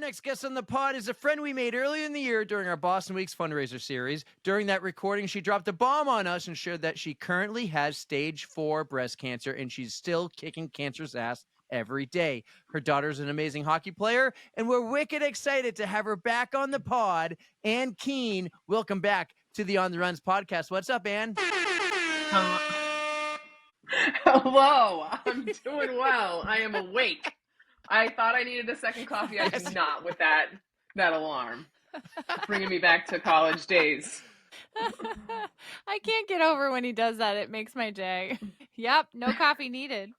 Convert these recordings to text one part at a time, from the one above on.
next guest on the pod is a friend we made earlier in the year during our Boston Weeks fundraiser series. During that recording, she dropped a bomb on us and shared that she currently has stage 4 breast cancer, and she's still kicking cancer's ass every day. Her daughter's an amazing hockey player, and we're wicked excited to have her back on the pod. Ann Keene, welcome back to the On the Runs podcast. What's up, Ann? Hello, I'm doing well. I am awake. I thought I needed a second coffee. I do not with that alarm. Bringing me back to college days. I can't get over when he does that. It makes my day. Yep, no coffee needed.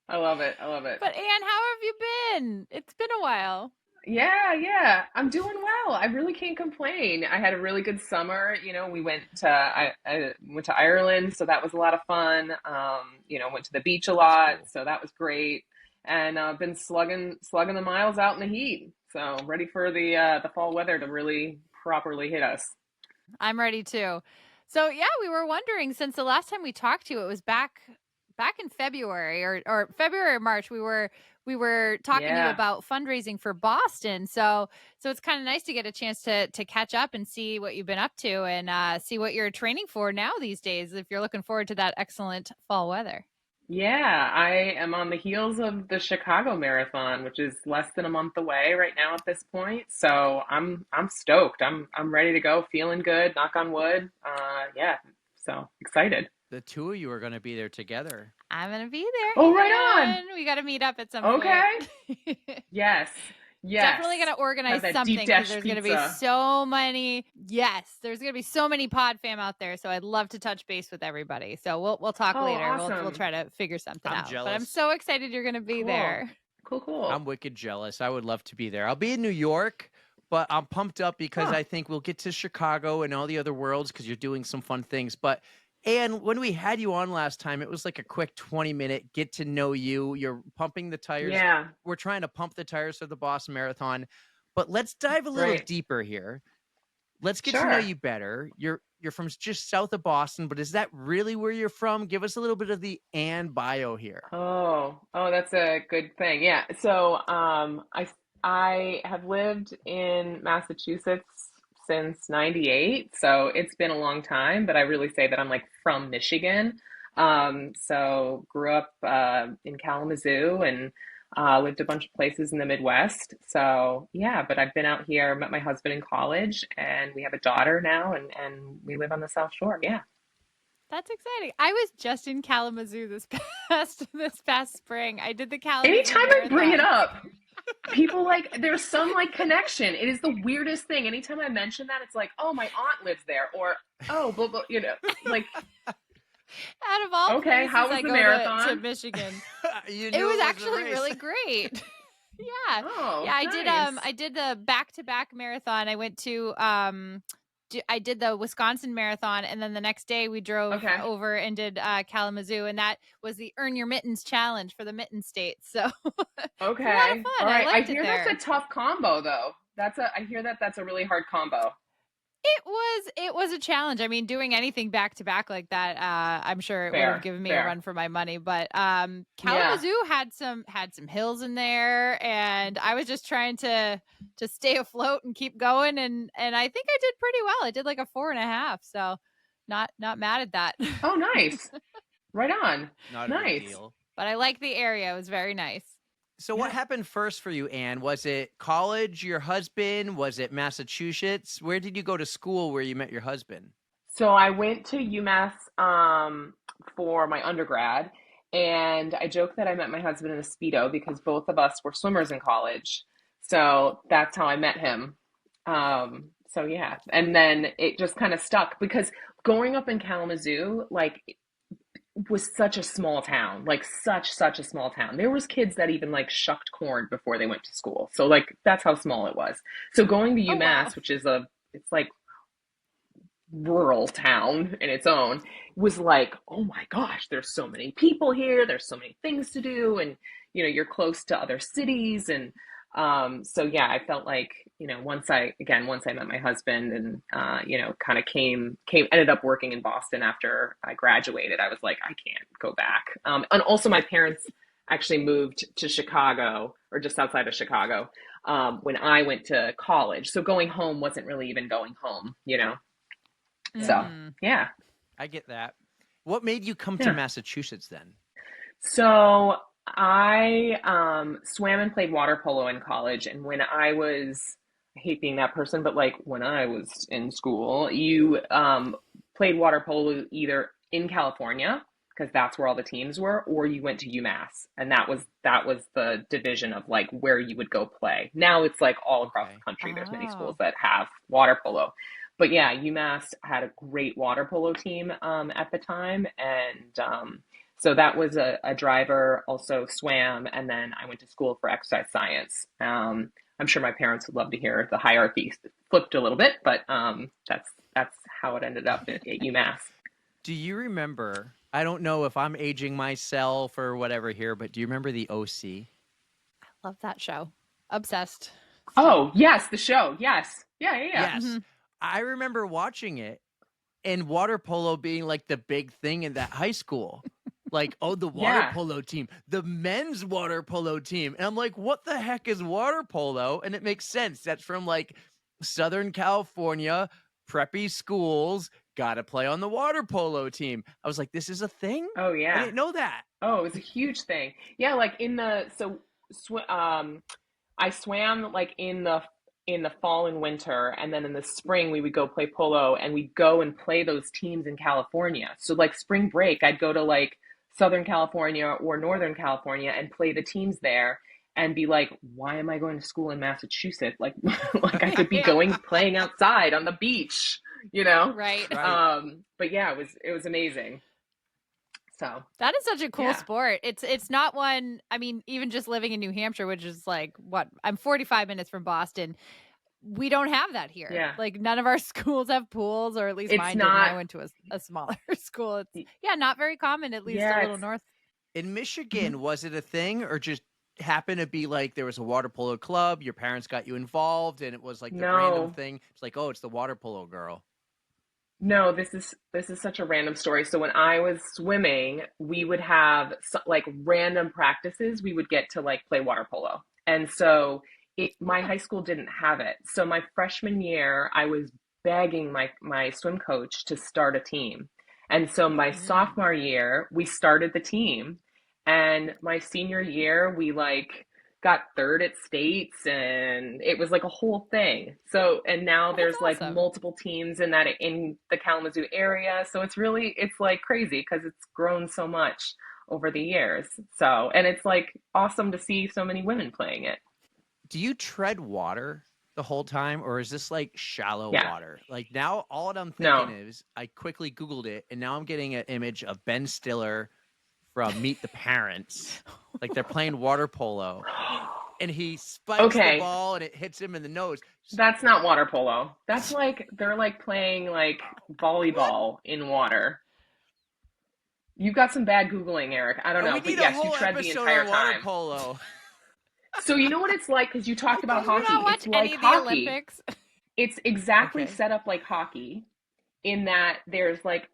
I love it. But Ann, how have you been? It's been a while. Yeah. I'm doing well. I really can't complain. I had a really good summer. We went to I went to Ireland, so that was a lot of fun. Went to the beach a lot, cool. So that was great. And I've been slugging the miles out in the heat. So ready for the fall weather to really properly hit us. I'm ready too. So yeah, we were wondering, since the last time we talked to you, it was back in February or February or March. We were talking to you about fundraising for Boston. So it's kind of nice to get a chance to catch up and see what you've been up to and see what you're training for now these days, if you're looking forward to that excellent fall weather. Yeah, I am on the heels of the Chicago Marathon, which is less than a month away right now at this point. So I'm stoked. I'm ready to go, feeling good, knock on wood. So excited. The two of you are going to be there together. I'm going to be there. Oh, right on. We got to meet up at some point. Okay. Yes. Definitely going to organize something, because there's going to be so many. Yes, there's going to be so many pod fam out there. So I'd love to touch base with everybody. So we'll talk later. Awesome. We'll try to figure something out. Jealous. But I'm so excited you're going to be there. Cool. I'm wicked jealous. I would love to be there. I'll be in New York, but I'm pumped up because I think we'll get to Chicago and all the other worlds because you're doing some fun things. But and when we had you on last time, it was like a quick 20-minute get to know you. You're pumping the tires. Yeah. We're trying to pump the tires for the Boston Marathon. But let's dive a little deeper here. Let's get to know you better. You're from just south of Boston, but is that really where you're from? Give us a little bit of the Ann bio here. Oh, that's a good thing. Yeah. So I have lived in Massachusetts since 98. So it's been a long time, but I really say that I'm like from Michigan. So grew up in Kalamazoo and lived a bunch of places in the Midwest. So yeah, but I've been out here, met my husband in college, and we have a daughter now, and we live on the South Shore. Yeah. That's exciting. I was just in Kalamazoo this past spring. I did the Kalamazoo Anytime Marathon. I bring it up, people there's some connection. It is the weirdest thing. Anytime I mention that, it's like, oh, my aunt lives there, or out of all places, how was the marathon to Michigan? It was actually really great. Yeah. Oh, yeah. Nice. I did the back-to-back marathon. I went to I did the Wisconsin Marathon, and then the next day we drove over and did Kalamazoo, and that was the Earn Your Mittens Challenge for the Mitten States. So okay, a lot of fun. All right. I hear that's a tough combo, though. I hear that's a really hard combo. It was a challenge. I mean, doing anything back to back like that, I'm sure it would have given me a run for my money. But Kalamazoo had some hills in there, and I was just trying to stay afloat and keep going. And I think I did pretty well. I did like a 4.5, so not mad at that. Oh, nice! Right on. Not nice. a big deal. But I like the area. It was very nice. So what happened first for you, Ann? Was it college, your husband? Was it Massachusetts? Where did you go to school where you met your husband? So I went to UMass for my undergrad, and I joke that I met my husband in a Speedo because both of us were swimmers in college. So that's how I met him. So yeah, and then it just kind of stuck because growing up in Kalamazoo, was such a small town, such a small town. There was kids that even shucked corn before they went to school. So that's how small it was. So going to UMass, which is it's rural town in its own, was oh my gosh, there's so many people here. There's so many things to do. And, you're close to other cities. And so yeah, I felt once I met my husband and, kind of ended up working in Boston after I graduated, I was like, I can't go back. And also my parents actually moved to Chicago or just outside of Chicago, when I went to college. So going home wasn't really even going home, you know? So, yeah. I get that. What made you come to Yeah. Massachusetts then? So I swam and played water polo in college. And when I was, I hate being that person, but like when I was in school, you played water polo either in California, because that's where all the teams were, or you went to UMass. And that was the division of like where you would go play. Now it's like all across Okay. the country. There's many Oh. schools that have water polo. But yeah, UMass had a great water polo team at the time. And so that was a driver, also swam, and then I went to school for exercise science. I'm sure my parents would love to hear the hierarchy flipped a little bit, but that's how it ended up at UMass. Do you remember, I don't know if I'm aging myself or whatever here, but do you remember the OC? Love that show. Obsessed. Oh, yes, the show. Yes. Yeah. Yes. Mm-hmm. I remember watching it and water polo being like the big thing in that high school. Like, oh, the water polo team, the men's water polo team. And I'm like, what the heck is water polo? And it makes sense. That's from like Southern California, preppy schools, got to play on the water polo team. I was like, this is a thing? Oh, yeah. I didn't know that. Oh, it was a huge thing. Yeah, like I swam like in the fall and winter, and then in the spring we would go play polo, and we'd go and play those teams in California. So like spring break, I'd go to like Southern California or Northern California and play the teams there and be like, why am I going to school in Massachusetts? Like like I could be going playing outside on the beach, you know? Right. But yeah, it was amazing. So that is such a cool sport. It's not one, I mean, even just living in New Hampshire, which is like I'm 45 minutes from Boston. We don't have that here. Yeah. Like none of our schools have pools, or at least mine didn't. I went to a smaller school. It's not very common, at least a little north. In Michigan, was it a thing, or just happened to be like there was a water polo club, your parents got you involved, and it was like the random thing? It's like, oh, it's the water polo girl. No, this is such a random story. So when I was swimming, we would have like random practices. We would get to like play water polo. And so my high school didn't have it. So my freshman year, I was begging my swim coach to start a team. And so my sophomore year, we started the team. And my senior year, we like got third at states, and it was like a whole thing. So, and now there's like multiple teams in the Kalamazoo area. So it's like crazy because it's grown so much over the years. So, and it's like awesome to see so many women playing it. Do you tread water the whole time, or is this like shallow water? Like now all I'm thinking is I quickly Googled it, and now I'm getting an image of Ben Stiller from Meet the Parents. Like they're playing water polo, and he spikes the ball and it hits him in the nose. That's not water polo. That's like they're like playing like volleyball in water. You've got some bad Googling, Eric. I don't know. We need but yes, a whole you tread the episode entire on water time. polo. So you know what it's like, because you talked about hockey. Not watch it's like any of the hockey. Olympics. It's exactly set up like hockey, in that there's like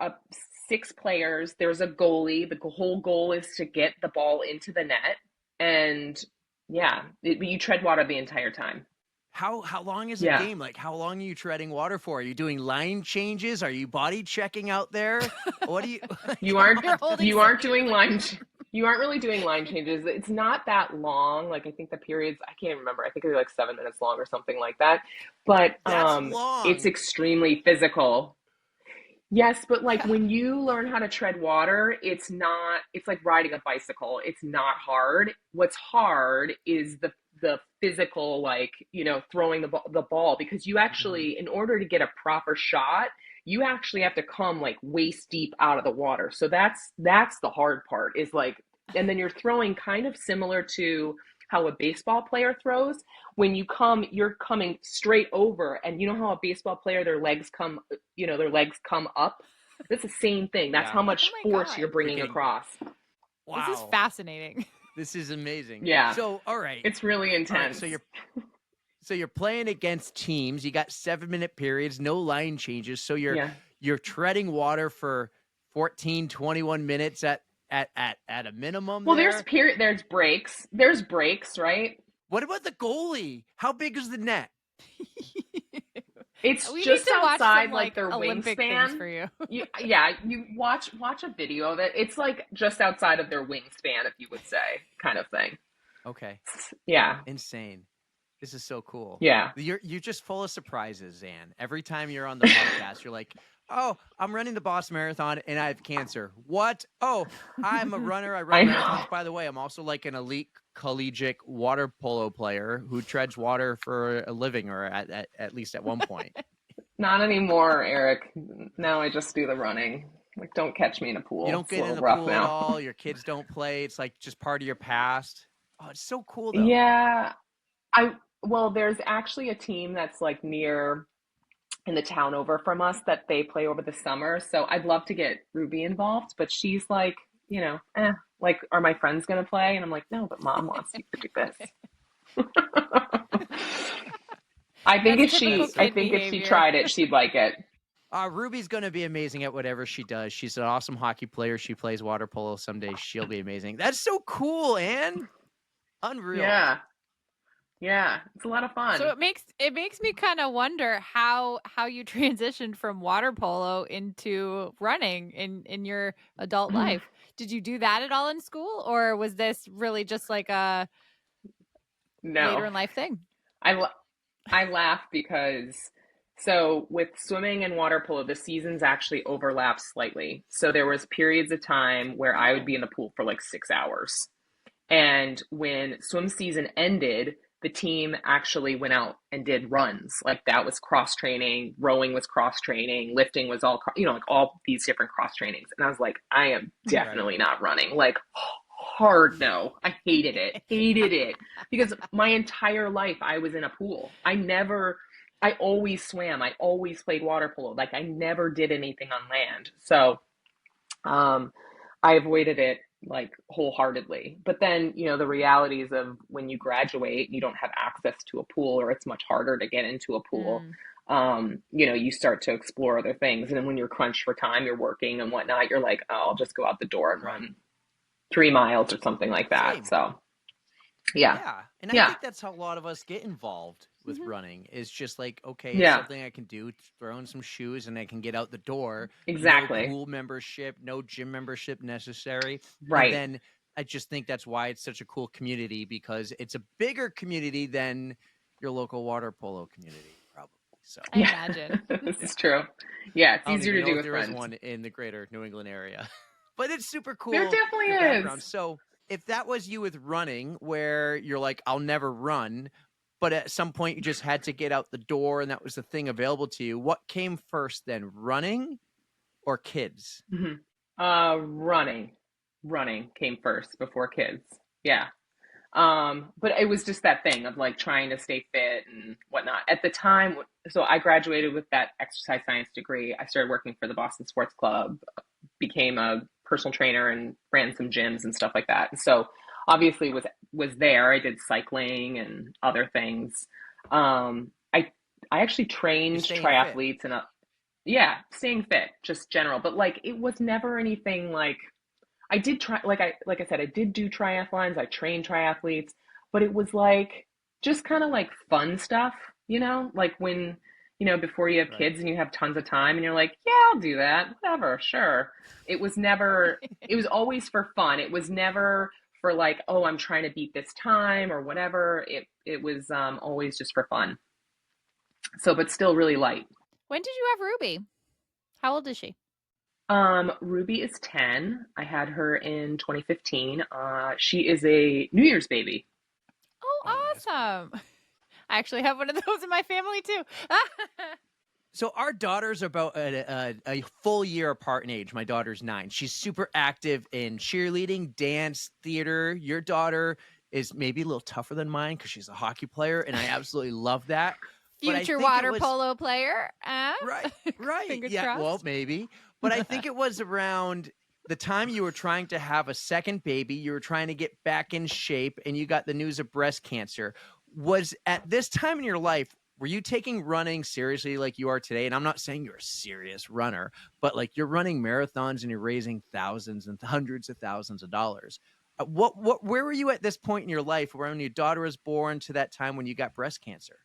6 players. There's a goalie. The whole goal is to get the ball into the net, and you tread water the entire time. How long is a game? Like, how long are you treading water for? Are you doing line changes? Are you body checking out there? What do you? You aren't doing line. You aren't really doing line changes. It's not that long. Like I think the periods, I can't remember. I think they're like 7 minutes long or something like that. But it's extremely physical. Yes, but like when you learn how to tread water, it's like riding a bicycle. It's not hard. What's hard is the physical, like, throwing the ball, because you actually, in order to get a proper shot, you actually have to come like waist deep out of the water. So that's the hard part, is like, and then you're throwing kind of similar to how a baseball player throws. When you're coming straight over, and you know how a baseball player, their legs come up. It's the same thing. That's how much force you're bringing across. Wow. This is fascinating. This is amazing. Yeah. So, all right. It's really intense. Right, so you're playing against teams. You got 7-minute periods, no line changes. So you're treading water for 14, 21 minutes at a minimum. Well, there's breaks. There's breaks, right? What about the goalie? How big is the net? It's We just need to watch outside some, like their Olympic things for wingspan. you. You watch a video of it. It's like just outside of their wingspan, if you would say, kind of thing. Okay. Yeah. Insane. This is so cool. Yeah. You're just full of surprises, Zan. Every time you're on the podcast, you're like, "Oh, I'm running the Boston Marathon and I have cancer." What? Oh, I'm a runner. I run marathons. By the way, I'm also like an elite collegiate water polo player who treads water for a living, or at least at one point. Not anymore, Eric. Now I just do the running. Like, don't catch me in a pool. You don't It's a get in little the rough pool at now. all. Your kids don't play. It's like just part of your past. Oh, it's so cool though. Yeah. Well, there's actually a team that's like near in the town over from us that they play over the summer. So I'd love to get Ruby involved, but she's like, like, are my friends going to play? And I'm like, no, but mom wants you to do this. I think That's typical kid if she behavior. tried it, she'd like it. Ruby's going to be amazing at whatever she does. She's an awesome hockey player. She plays water polo. Someday she'll be amazing. That's so cool, Anne. Unreal. Yeah, it's a lot of fun. So it makes me kind of wonder how you transitioned from water polo into running in your adult life. Did you do that at all in school, or was this really just like a later in life thing? I laugh because so with swimming and water polo, the seasons actually overlap slightly. So there was periods of time where I would be in the pool for like 6 hours. And when swim season ended, the team actually went out and did runs. Like that was cross training, rowing was cross training, lifting was all, like all these different cross trainings. And I was like, I am definitely not running. Like hard no. I hated it because my entire life I was in a pool. I always swam. I always played water polo. Like I never did anything on land. So, I avoided it like wholeheartedly. But then, the realities of when you graduate, you don't have access to a pool, or it's much harder to get into a pool. You start to explore other things. And then when you're crunched for time, you're working and whatnot, you're like, oh, I'll just go out the door and run 3 miles or something like that. Same. So, yeah. And I think that's how a lot of us get involved with running, is just like, okay, it's something I can do, throw in some shoes and I can get out the door. Exactly. No pool membership, no gym membership necessary. Right. And then I just think that's why it's such a cool community, because it's a bigger community than your local water polo community, probably. So I imagine. This is true. Yeah, it's easier to do with there friends. is one in the greater New England area. But it's super cool. There definitely background. is. So if that was you with running, where you're like, I'll never run, but at some point you just had to get out the door and that was the thing available to you, what came first then, running or kids? Running came first before kids. Yeah. But it was just that thing of like trying to stay fit and whatnot. At the time, so I graduated with that exercise science degree. I started working for the Boston Sports Club, became a personal trainer and ran some gyms and stuff like that. And so obviously was there. I did cycling and other things. I actually trained triathletes fit. Staying fit, just general. But like it was never anything like I did try, like I said, I did do triathlons. I trained triathletes, but it was like just kind of like fun stuff, like when, before you have kids and you have tons of time and you're like, yeah, I'll do that. Whatever. Sure. It was never, it was always for fun. It was never for like, oh, I'm trying to beat this time or whatever. It was always just for fun. So, but still really light. When did you have Ruby? How old is she? Ruby is 10. I had her in 2015. She is a New Year's baby. Oh, awesome. I actually have one of those in my family too. So our daughters are about a full year apart in age. My daughter's 9. She's super active in cheerleading, dance, theater. Your daughter is maybe a little tougher than mine because she's a hockey player, and I absolutely love that. Future water polo player. Right. Fingers yeah, crossed. well, maybe. But I think it was around the time you were trying to have a second baby, you were trying to get back in shape, and you got the news of breast cancer. Was at this time in your life, were you taking running seriously like you are today? And I'm not saying you're a serious runner, but like you're running marathons and you're raising thousands and hundreds of thousands of dollars. where were you at this point in your life when your daughter was born to that time when you got breast cancer?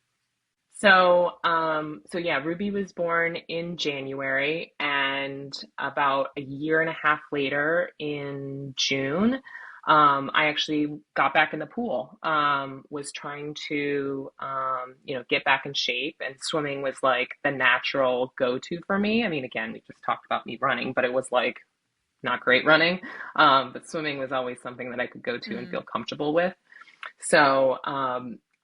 So yeah, Ruby was born in January, and about a year and a half later in June, I actually got back in the pool. Was trying to, get back in shape, and swimming was like the natural go-to for me. I mean, again, we just talked about me running, but it was like not great running. But swimming was always something that I could go to and feel comfortable with. So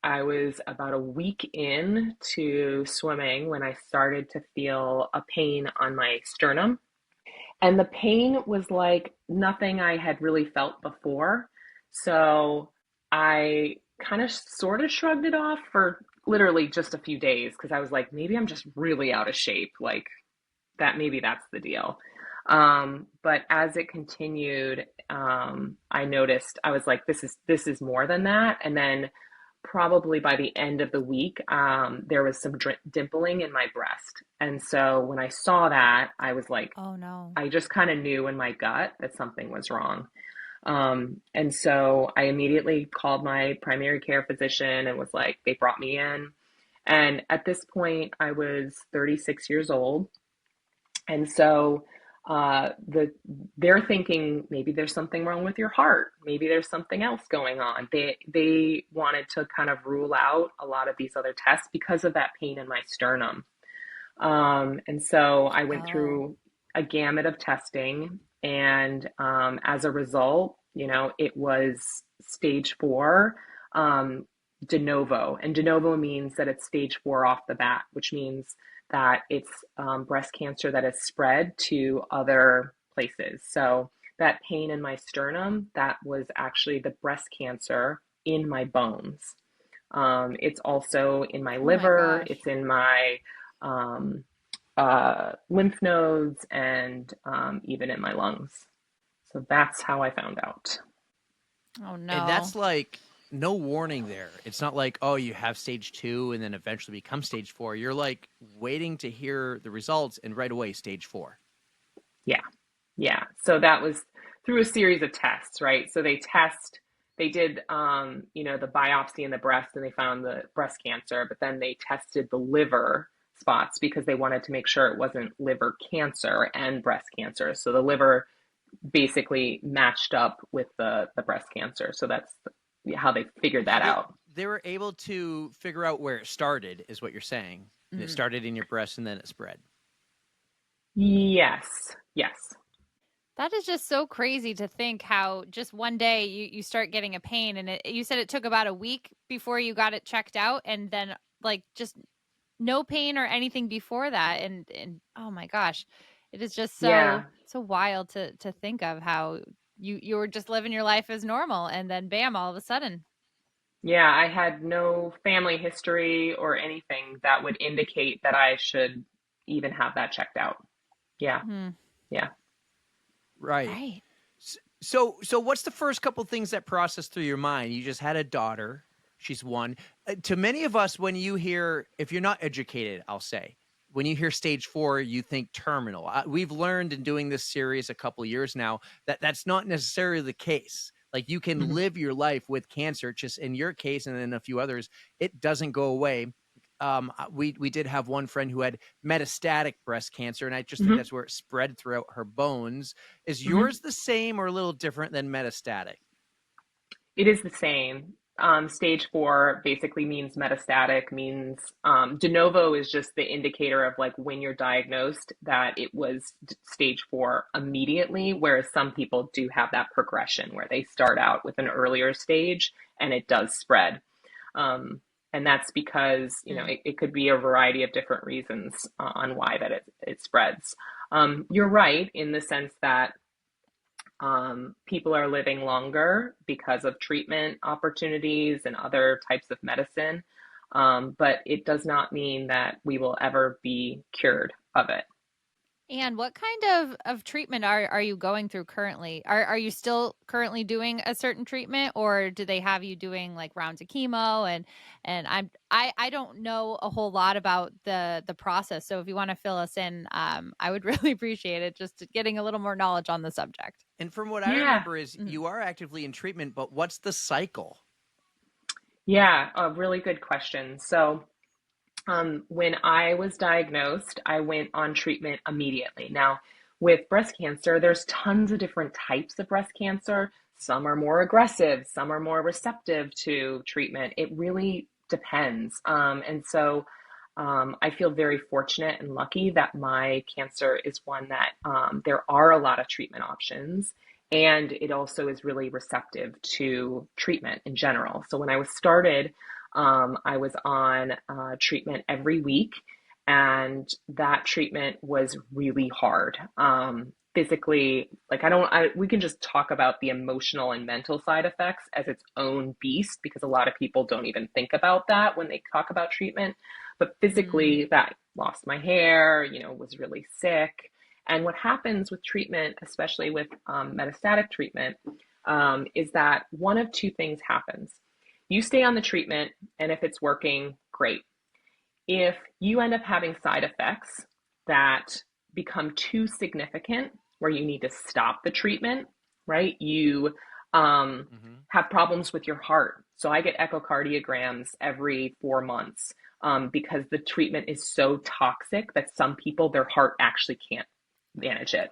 I was about a week in to swimming when I started to feel a pain on my sternum. And the pain was like nothing I had really felt before. So I kind of sort of shrugged it off for literally just a few days because I was like, maybe I'm just really out of shape. Like that, maybe that's the deal. But as it continued, I noticed I was like, this is more than that. And then probably by the end of the week, there was some dimpling in my breast. And so when I saw that, I was like, Oh no. I just kind of knew in my gut that something was wrong. And so I immediately called my primary care physician and was like, they brought me in. And at this point, I was 36 years old. And so they're thinking maybe there's something wrong with your heart. Maybe there's something else going on. They wanted to kind of rule out a lot of these other tests because of that pain in my sternum. And so I went Oh, through a gamut of testing, and as a result, it was stage 4, de novo. And de novo means that it's stage 4 off the bat, which means that it's breast cancer that has spread to other places. So that pain in my sternum, that was actually the breast cancer in my bones. It's also in my oh my liver, gosh. it's in my um, lymph nodes, and even in my lungs. So that's how I found out. Oh And no. that's like no warning there. It's not like, oh, you have stage 2 and then eventually become stage 4. You're like waiting to hear the results and right away stage 4. Yeah. Yeah. So that was through a series of tests, right? So they did, the biopsy in the breast and they found the breast cancer, but then they tested the liver spots because they wanted to make sure it wasn't liver cancer and breast cancer. So the liver basically matched up with the breast cancer. So that's how they figured Okay, that out. they were able to figure out where it started, is what you're saying. And it Mm. started in your breast and then it spread. Yes. Yes. That is just so crazy to think how just one day you start getting a pain and you said it took about a week before you got it checked out and then like just no pain or anything before that and oh my gosh. It is just Yeah. so wild to think of how you were just living your life as normal and then bam all of a sudden. Yeah, I had no family history or anything that would indicate that I should even have that checked out. Yeah, Hmm. yeah. Right. Right. So what's the first couple things that process through your mind? You just had a daughter. She's one. To many of us, when you hear, if you're not educated, I'll say, when you hear stage 4, you think terminal. We've learned in doing this series a couple years now that that's not necessarily the case. Like you can Mhm. live your life with cancer, just in your case and in a few others, it doesn't go away. We did have one friend who had metastatic breast cancer, and I just think Mhm. that's where it spread throughout her bones. Is Mhm. yours the same or a little different than metastatic? It is the same. Stage 4 basically means metastatic, means de novo is just the indicator of like when you're diagnosed that it was stage 4 immediately, whereas some people do have that progression where they start out with an earlier stage and it does spread. Um, and that's because, Mm. it could be a variety of different reasons on why that it spreads. You're right in the sense that people are living longer because of treatment opportunities and other types of medicine. But it does not mean that we will ever be cured of it. And what kind of treatment are you going through currently? Are you still currently doing a certain treatment or do they have you doing like rounds of chemo and I don't know a whole lot about the process. So if you want to fill us in, I would really appreciate it just getting a little more knowledge on the subject. And from what I remember is you are actively in treatment, but what's the cycle? Yeah, a really good question. So, when I was diagnosed, I went on treatment immediately. Now, with breast cancer, there's tons of different types of breast cancer. Some are more aggressive, some are more receptive to treatment. It really depends. I feel very fortunate and lucky that my cancer is one that there are a lot of treatment options. And it also is really receptive to treatment in general. So when I was started, I was on treatment every week, and that treatment was really hard. Physically, like we can just talk about the emotional and mental side effects as its own beast, because a lot of people don't even think about that when they talk about treatment. But physically, that lost my hair, was really sick. And what happens with treatment, especially with metastatic treatment, is that one of two things happens. You stay on the treatment, and if it's working, great. If you end up having side effects that become too significant, where you need to stop the treatment, right? You have problems with your heart. So I get echocardiograms every 4 months because the treatment is so toxic that some people, their heart actually can't manage it.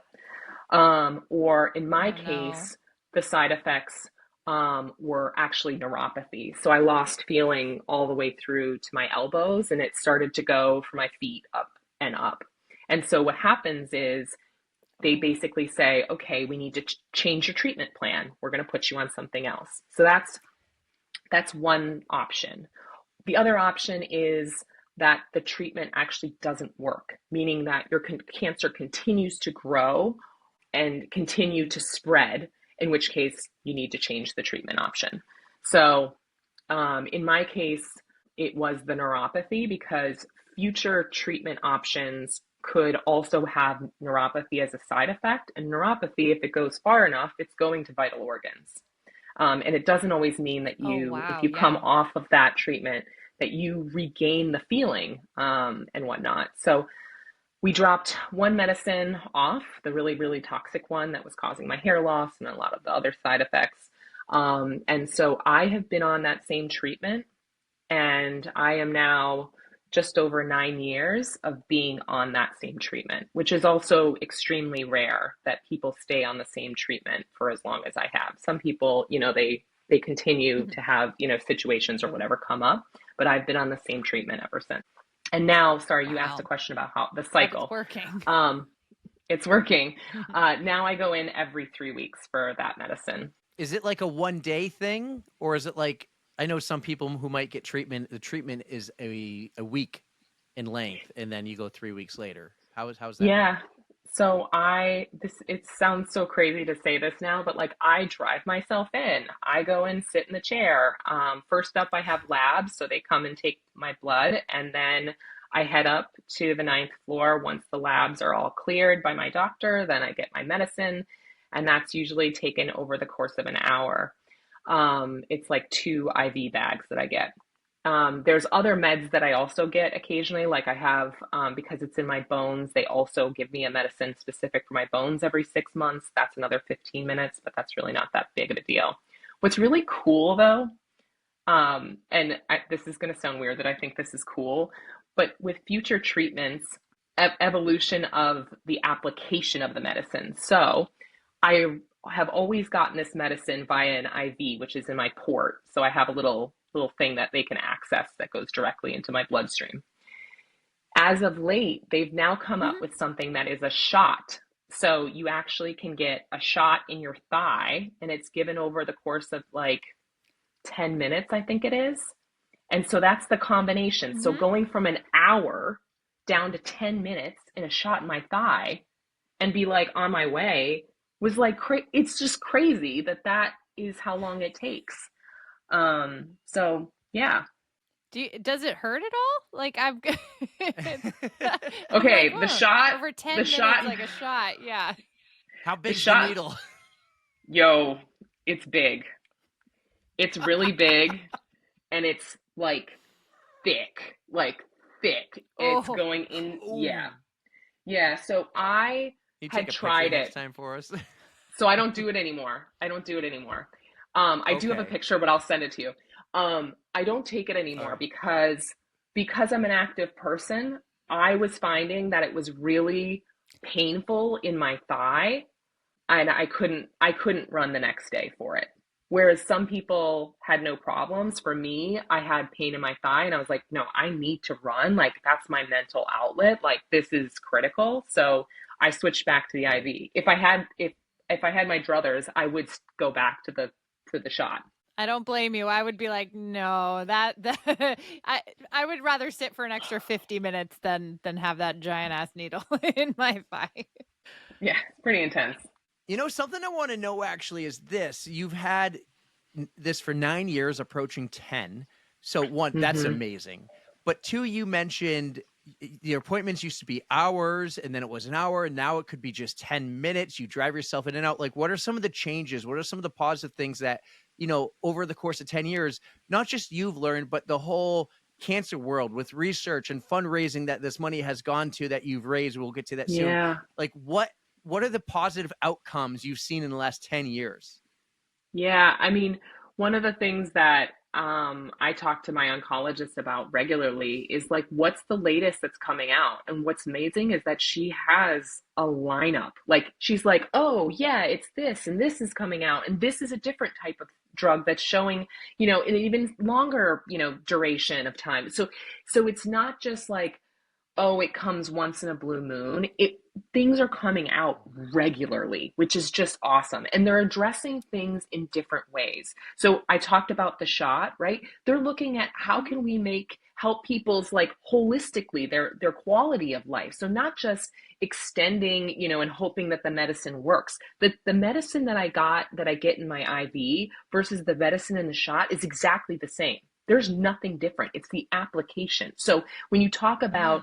Or in my case, the side effects were actually neuropathy. So I lost feeling all the way through to my elbows, and it started to go from my feet up and up. And so what happens is they basically say, okay, we need to change your treatment plan. We're going to put you on something else. So that's one option. The other option is that the treatment actually doesn't work, meaning that your cancer continues to grow and continue to spread, in which case you need to change the treatment option. So in my case, it was the neuropathy, because future treatment options could also have neuropathy as a side effect. And neuropathy, if it goes far enough, it's going to vital organs. And it doesn't always mean that if you come off of that treatment, that you regain the feeling and whatnot. So we dropped one medicine off, the really, really toxic one that was causing my hair loss and a lot of the other side effects. And so I have been on that same treatment, and I am now just over 9 years of being on that same treatment, which is also extremely rare that people stay on the same treatment for as long as I have. Some people, they continue to have, situations or whatever come up, but I've been on the same treatment ever since. And now, sorry, you asked a question about how the cycle. It's working. It's working. Now I go in every 3 weeks for that medicine. Is it like a one-day thing, or is it like, I know some people who might get treatment, the treatment is a week in length, and then you go 3 weeks later. How's that? Yeah. So it sounds so crazy to say this now, but like I drive myself in. I go and sit in the chair. First up, I have labs, so they come and take my blood, and then I head up to the 9th floor. Once the labs are all cleared by my doctor, then I get my medicine, and that's usually taken over the course of an hour. It's like 2 IV bags that I get. There's other meds that I also get occasionally, like I have, because it's in my bones, they also give me a medicine specific for my bones every 6 months. That's another 15 minutes, but that's really not that big of a deal. What's really cool though, this is going to sound weird that I think this is cool, but with future treatments, evolution of the application of the medicine. So I have always gotten this medicine via an IV, which is in my port. So I have a little thing that they can access that goes directly into my bloodstream. As of late, they've now come up with something that is a shot. So you actually can get a shot in your thigh, and it's given over the course of like 10 minutes, I think it is. And so that's the combination. So going from an hour down to 10 minutes in a shot in my thigh and be like on my way was like, it's just crazy that is how long it takes. So yeah. Does it hurt at all? Like okay, like, the shot over 10 minutes, like a shot. Yeah. How big's the needle? Yo, it's big. It's really big, and it's like thick. It's going in. Ooh. Yeah. So I had tried it. Time for us. So I don't do it anymore. I don't do it anymore. I do have a Okay. picture, but I'll send it to you. I don't take it All anymore right. because I'm an active person. I was finding that it was really painful in my thigh, and I couldn't run the next day for it. Whereas some people had no problems. For me, I had pain in my thigh, and I was like, no, I need to run. Like, that's my mental outlet. Like, this is critical. So I switched back to the Right. IV. If I had my druthers, I would go back to the shot. I don't blame you. I would be like, no, that I would rather sit for an extra 50 minutes than have that giant ass needle in my thigh. Yeah, it's pretty intense. Something I want to know actually is this. You've had this for 9 years, approaching 10. So one, that's Mm-hmm. amazing. But two, you mentioned your appointments used to be hours, and then it was an hour, and now it could be just 10 minutes. You drive yourself in and out. Like, what are some of the changes? What are some of the positive things that, over the course of 10 years, not just you've learned, but the whole cancer world with research and fundraising that this money has gone to that you've raised? We'll get to that soon. Yeah. Like, what are the positive outcomes you've seen in the last 10 years? Yeah, I mean, one of the things that I talk to my oncologist about regularly is like, what's the latest that's coming out? And what's amazing is that she has a lineup. Like, she's like, oh, yeah, it's this, and this is coming out, and this is a different type of drug that's showing, an even longer, duration of time. So it's not just like, oh, it comes once in a blue moon. Things are coming out regularly, which is just awesome. And they're addressing things in different ways. So I talked about the shot, right? They're looking at how can we help people's like holistically their quality of life. So not just extending, and hoping that the medicine works. The medicine that I get in my IV versus the medicine in the shot is exactly the same. There's nothing different. It's the application. So when you talk about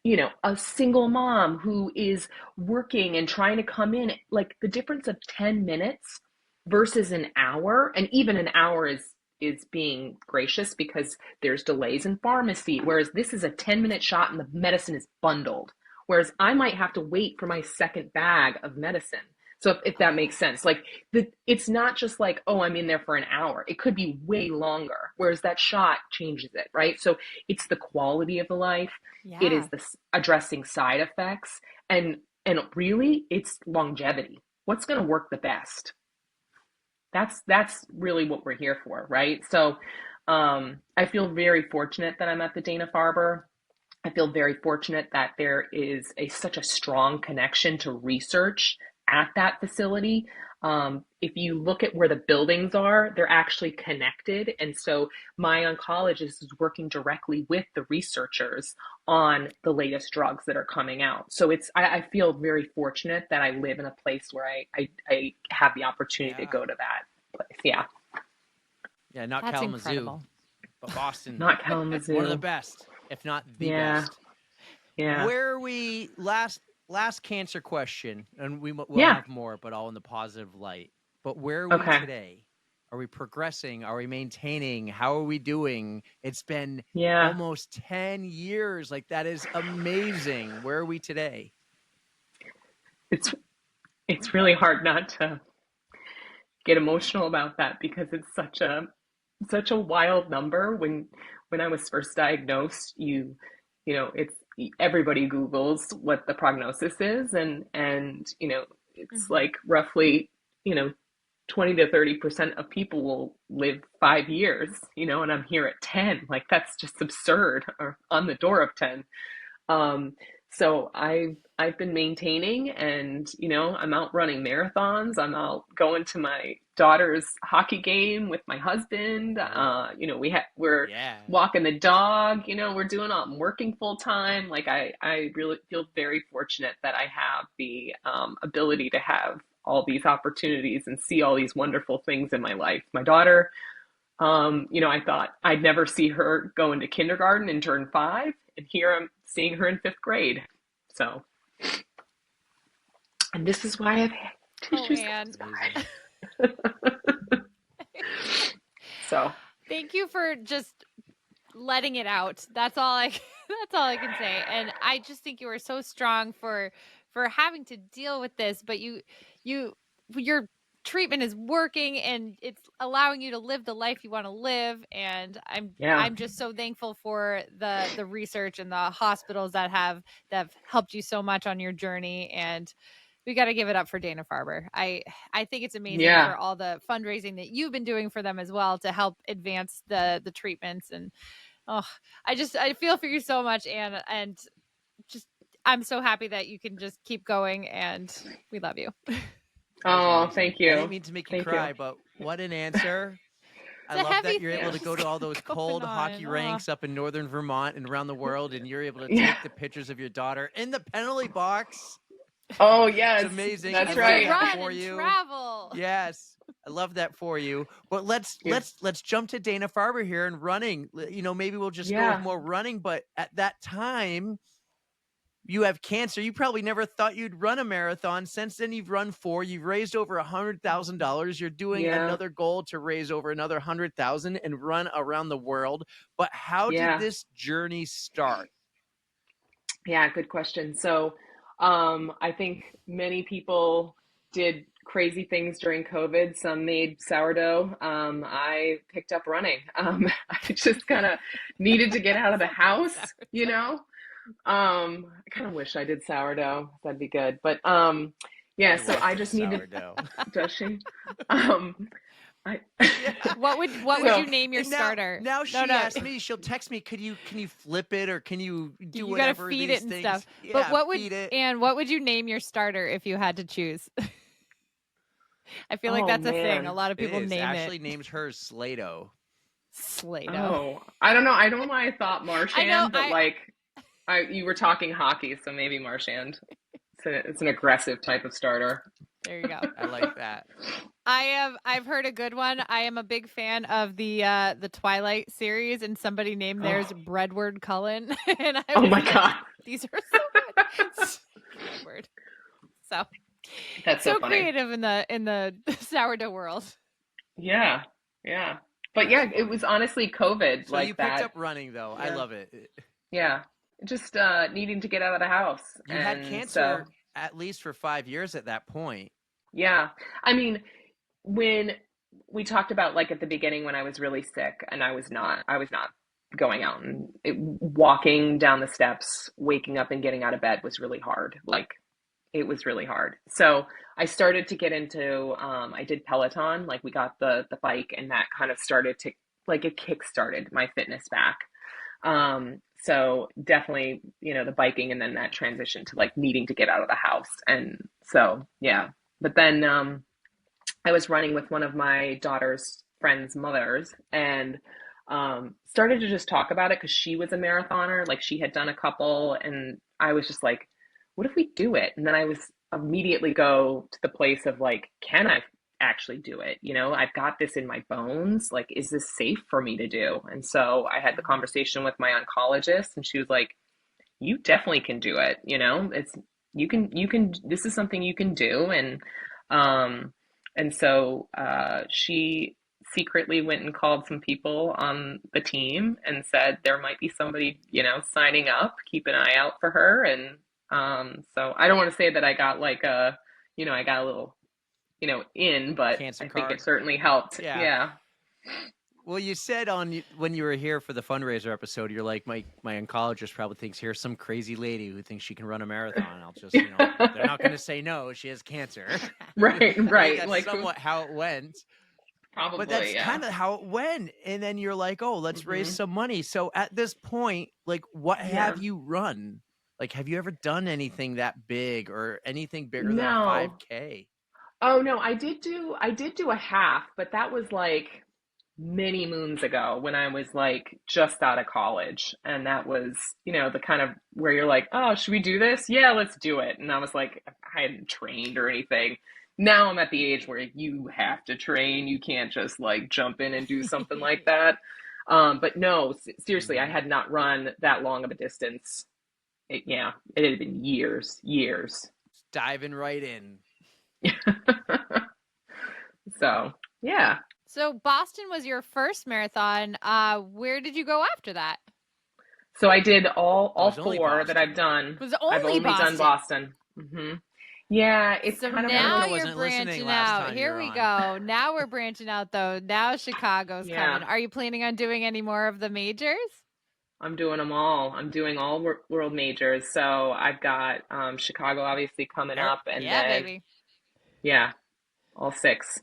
Mm. a single mom who is working and trying to come in, like the difference of 10 minutes versus an hour, and even an hour is being gracious because there's delays in pharmacy, whereas this is a 10-minute shot and the medicine is bundled. Whereas I might have to wait for my second bag of medicine. So if that makes sense, like it's not just like, oh, I'm in there for an hour. It could be way longer, whereas that shot changes it, right? So it's the quality of the life. It is Yeah. addressing side effects, and really it's longevity. What's going to work the best? That's really what we're here for, right? So I feel very fortunate that I'm at the Dana Farber. I feel very fortunate that there is such a strong connection to research at that facility. If you look at where the buildings are, they're actually connected. And so my oncologist is working directly with the researchers on the latest drugs that are coming out. So I feel very fortunate that I live in a place where I have the opportunity to Yeah. go to that place. Yeah. Yeah, not That's Kalamazoo, incredible. but Boston. Not One of the Kalamazoo. best, if not the Yeah. best. Yeah. Where are we last cancer question, and we'll Yeah. have more, but all in the positive light. But where are we Okay. today? Are we progressing? Are we maintaining? How are we doing? It's been Yeah. almost 10 years. Like, that is amazing. Where are we today? It's it's really hard not to get emotional about that because it's such a wild number. When I was first diagnosed, it's everybody Googles what the prognosis is, and it's Hmm. like roughly, you know 20 to 30% of people will live 5 years, and I'm here at 10. Like, that's just absurd, or on the door of 10. Um, so I've been maintaining, and I'm out running marathons. I'm out going to my daughter's hockey game with my husband. Oh, We're yeah. walking the dog. I'm working full time. Like, I really feel very fortunate that I have the ability to have all these opportunities and see all these wonderful things in my life. My daughter, I thought I'd never see her go into kindergarten and turn 5, and here I'm seeing her in 5th grade. So, and this is why I've had Oh, tissue Anne. Amazing. So, Thank you for just letting it out. That's all I that's all I can say. And I just think you are so strong for having to deal with this, but you your treatment is working and it's allowing you to live the life you want to live. And I'm just so thankful for the research and the hospitals that have helped you so much on your journey. And we got to give it up for Dana Farber. I think it's amazing for all the fundraising that you've been doing for them as well to help advance the treatments. And I feel for you so much, Anne, and just I'm so happy that you can just keep going, and we love you. Oh, thank you. I didn't mean to make you cry, but what an answer. I love that you're able to go to all those cold hockey rinks up in northern Vermont and around the world, and you're able to take the pictures of your daughter in the penalty box. Oh, yes. It's amazing. That's right. Run for you. Travel. Yes. I love that for you. But let's jump to Dana Farber here and running. Maybe we'll just go with more running, but at that time you have cancer. You probably never thought you'd run a marathon. Since then, you've run 4. You've raised over $100,000. You're doing another goal to raise over another $100,000 and run around the world. But how did this journey start? Yeah, good question. So I think many people did crazy things during COVID. Some made sourdough. I picked up running. I just kind of needed to get out of the house, I kind of wish I did sourdough. That'd be good. But so I just needed. Does she? What would you name your starter? Now she asked me. She'll text me. Can you flip it or can you do whatever? You gotta feed it and things? stuff. Yeah, but what would you name your starter if you had to choose? I feel like that's a thing. A lot of people name Ashley names hers Slado. Oh, I don't know. I don't know why I thought Marchand, you were talking hockey, so maybe Marchand. It's an aggressive type of starter. There you go. I like that. I've heard a good one. I am a big fan of the Twilight series, and somebody named theirs Breadward Cullen. And my God, these are so good. Breadward. So that's so funny. Creative in the sourdough world. Yeah. But it was honestly COVID. So you picked up running, though. Yeah. I love it. Yeah, just needing to get out of the house. You had cancer at least for 5 years at that point. Yeah, I mean, when we talked about at the beginning when I was really sick and I was not going out and walking down the steps, waking up and getting out of bed was really hard. It was really hard. So I started to get into, I did Peloton, we got the bike, and that kind of started to, it kick-started my fitness back. So definitely, the biking, and then that transition to needing to get out of the house. And so, yeah. But then I was running with one of my daughter's friends' mothers, and started to just talk about it because she was a marathoner. She had done a couple, and I was just like, what if we do it? And then I was immediately go to the place of can I actually do it? I've got this in my bones. Is this safe for me to do? And so I had the conversation with my oncologist, and she was like, you definitely can do it. You can, this is something you can do. And so she secretly went and called some people on the team and said there might be somebody, signing up, keep an eye out for her. And so I don't want to say that I got I got a little, in, but Cancer I card. think it certainly helped. Yeah. Well, you said when you were here for the fundraiser episode, you're like, my oncologist probably thinks here's some crazy lady who thinks she can run a marathon. I'll just, they're not going to say no. She has cancer. Right. That's somewhat how it went. Probably, but that's kind of how it went. And then you're like, oh, let's raise some money. So at this point, what have you run? Have you ever done anything that big or anything bigger than a 5K? Oh no, I did do a half, but that was many moons ago when I was just out of college. And that was, the kind of where you're like, oh, should we do this? Yeah, let's do it. And I was I hadn't trained or anything. Now I'm at the age where you have to train. You can't just jump in and do something like that. But no, seriously, I had not run that long of a distance. It had been years. Diving right in. So, yeah. So Boston was your first marathon. Where did you go after that? So I did all 4 that I've done. Was only I've only Boston. done Boston. Mm-hmm. Yeah, it's So kind of one of now Erica those. you're wasn't listening branching last out. time you Here were we on. go. Now we're branching out, though. Now Chicago's Yeah, coming. Are you planning on doing any more of the majors? I'm doing them all. I'm doing all world majors. So I've got Chicago obviously coming up, and Yeah, then baby. yeah, all six.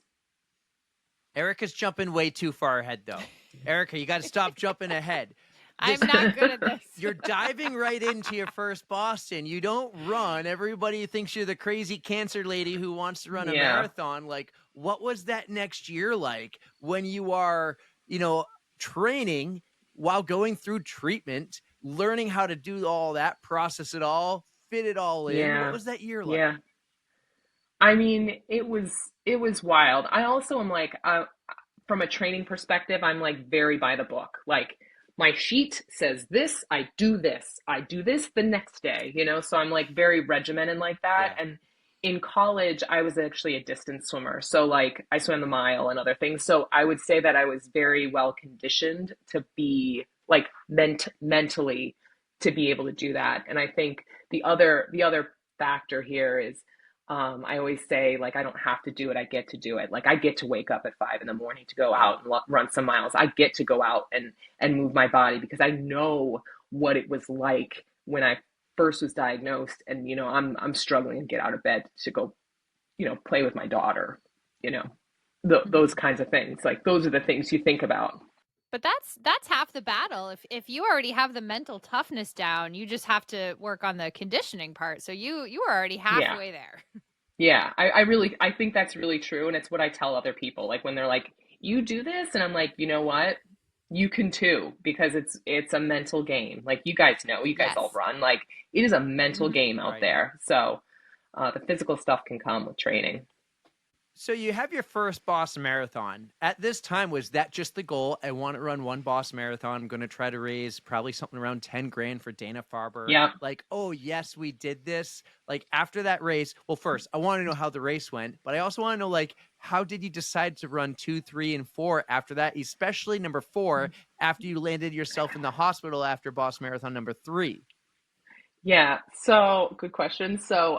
Erica's jumping way too far ahead, though. Erica, you got to stop jumping ahead. I'm not good at this. You're diving right into your first Boston. You don't run. Everybody thinks you're the crazy cancer lady who wants to run a Yeah. marathon. Like, what was that next year like when you are, training while going through treatment, learning how to do all that, process it all, fit it all in? What Yeah. was that year like? Yeah. I mean, it was wild. I also am like, from a training perspective, I'm like very by the book. Like my sheet says this, I do this the next day, So I'm like very regimented like that. Yeah. And in college, I was actually a distance swimmer. So like I swam the mile and other things. So I would say that I was very well conditioned to be like mentally to be able to do that. And I think the other factor here is I always say, like, I don't have to do it. I get to do it. Like, I get to wake up at 5 in the morning to go Yeah. out and run some miles. I get to go out and move my body because I know what it was like when I first was diagnosed. And, I'm struggling to get out of bed to go, play with my daughter, those kinds of things. Like, those are the things you think about. But that's half the battle. If you already have the mental toughness down, you just have to work on the conditioning part. So you are already Yeah. halfway there. Yeah, I think that's really true. And it's what I tell other people. Like when they're like, you do this, and I'm like, you know what? You can too, because it's a mental game. Like you guys know, you guys Yes. all run. Like it is a mental game out Right. there. So the physical stuff can come with training. So you have your first Boston Marathon. At this time, was that just the goal? I want to run one Boston Marathon. I'm going to try to raise probably something around 10 grand for Dana Farber. Yeah. Like, oh, yes, we did this. Like after that race, well, first, I want to know how the race went, but I also want to know, like, how did you decide to run 2, 3, and 4 after that, especially number 4, after you landed yourself in the hospital after Boston Marathon number 3? Yeah, so good question. So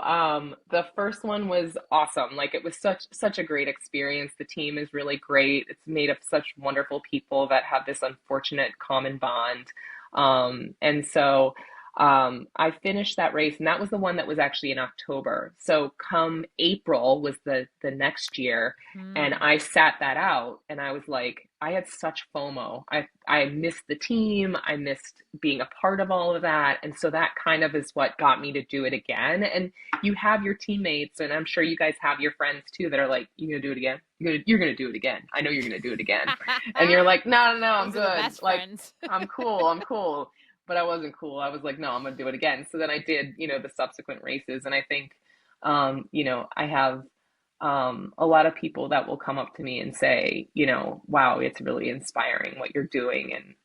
the first one was awesome. Like it was such a great experience. The team is really great. It's made of such wonderful people that have this unfortunate common bond. And so I finished that race, and that was the one that was actually in October. So come April was the next year, and I sat that out, and I was like, I had such FOMO. I missed the team. I missed being a part of all of that. And so that kind of is what got me to do it again. And you have your teammates, and I'm sure you guys have your friends too that are like, you gonna do it again? You're gonna do it again. I know you're gonna do it again. And you're like, no, I'm Those are the good. best Like friends. I'm cool. But I wasn't cool. I was like, no, I'm gonna do it again. So then I did, the subsequent races. And I think, I have a lot of people that will come up to me and say, wow, it's really inspiring what you're doing. And,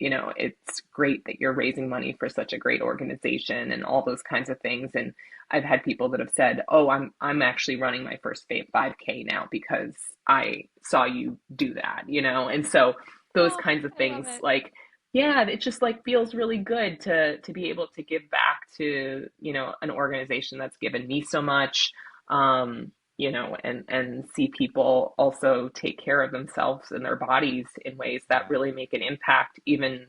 it's great that you're raising money for such a great organization and all those kinds of things. And I've had people that have said, oh, I'm actually running my first 5K now because I saw you do that, And so those kinds of things, like, yeah, it just like feels really good to be able to give back to, an organization that's given me so much. And see people also take care of themselves and their bodies in ways that really make an impact, even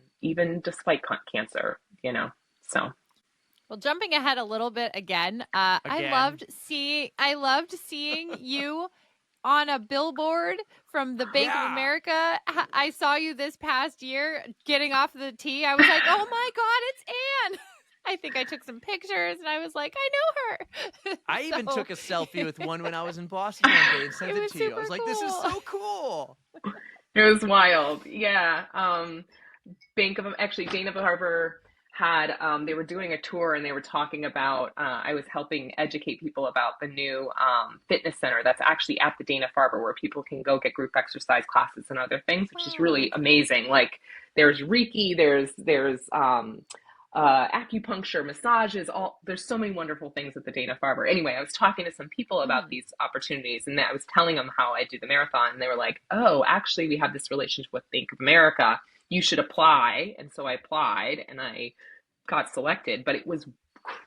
despite cancer, So. Well, jumping ahead a little bit again. I loved seeing you on a billboard from the Bank of America. I saw you this past year getting off the tee. I was like, oh my God, it's Anne. I think I took some pictures and I was like, I know her. I even took a selfie with one when I was in Boston one day and sent it to you. I was like, this is cool. so cool. It was wild. Yeah. Actually, Dana Farber had, they were doing a tour and they were talking about, I was helping educate people about the new fitness center that's actually at the Dana Farber where people can go get group exercise classes and other things, which is really amazing. Like there's Reiki, there's acupuncture, massages, there's so many wonderful things at the Dana Farber. Anyway, I was talking to some people about these opportunities, and I was telling them how I do the marathon, and they were like, oh, actually we have this relationship with Bank of America. You should apply. And so I applied and I got selected, but it was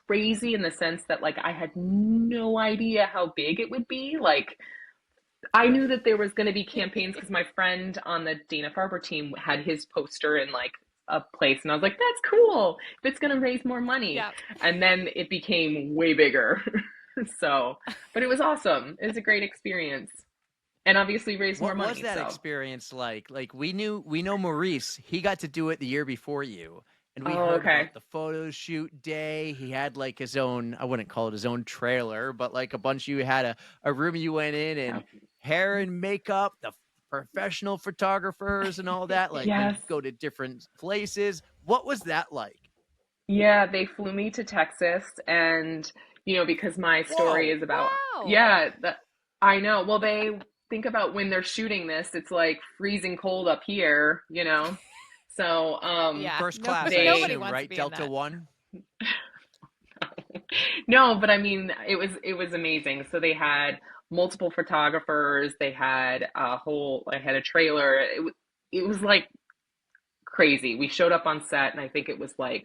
crazy in the sense that like I had no idea how big it would be. Like I knew that there was going to be campaigns because my friend on the Dana Farber team had his poster in like a place, and I was like, "That's cool. If it's going to raise more money," Yeah. and then it became way bigger. So, but it was awesome. It was a great experience, and obviously raised more What was money. that So, experience like? Like we know Maurice, he got to do it the year before you. And we oh, heard okay, about the photo shoot day. He had like his own, I wouldn't call it his own trailer, but like a bunch of you had a room you went in yeah. and hair and makeup, the professional photographers and all that. Like Yes. we'd go to different places. What was that like? Yeah, they flew me to Texas, and because my story Whoa. is about, Wow. yeah, I know. Well, they think about when they're shooting this, it's like freezing cold up here. So, Yeah. First class, I Nobody they assume, wants to right? be in Delta that. One. no, but I mean, it was amazing. So they had multiple photographers. They had I had a trailer. It was like crazy. We showed up on set, and I think it was like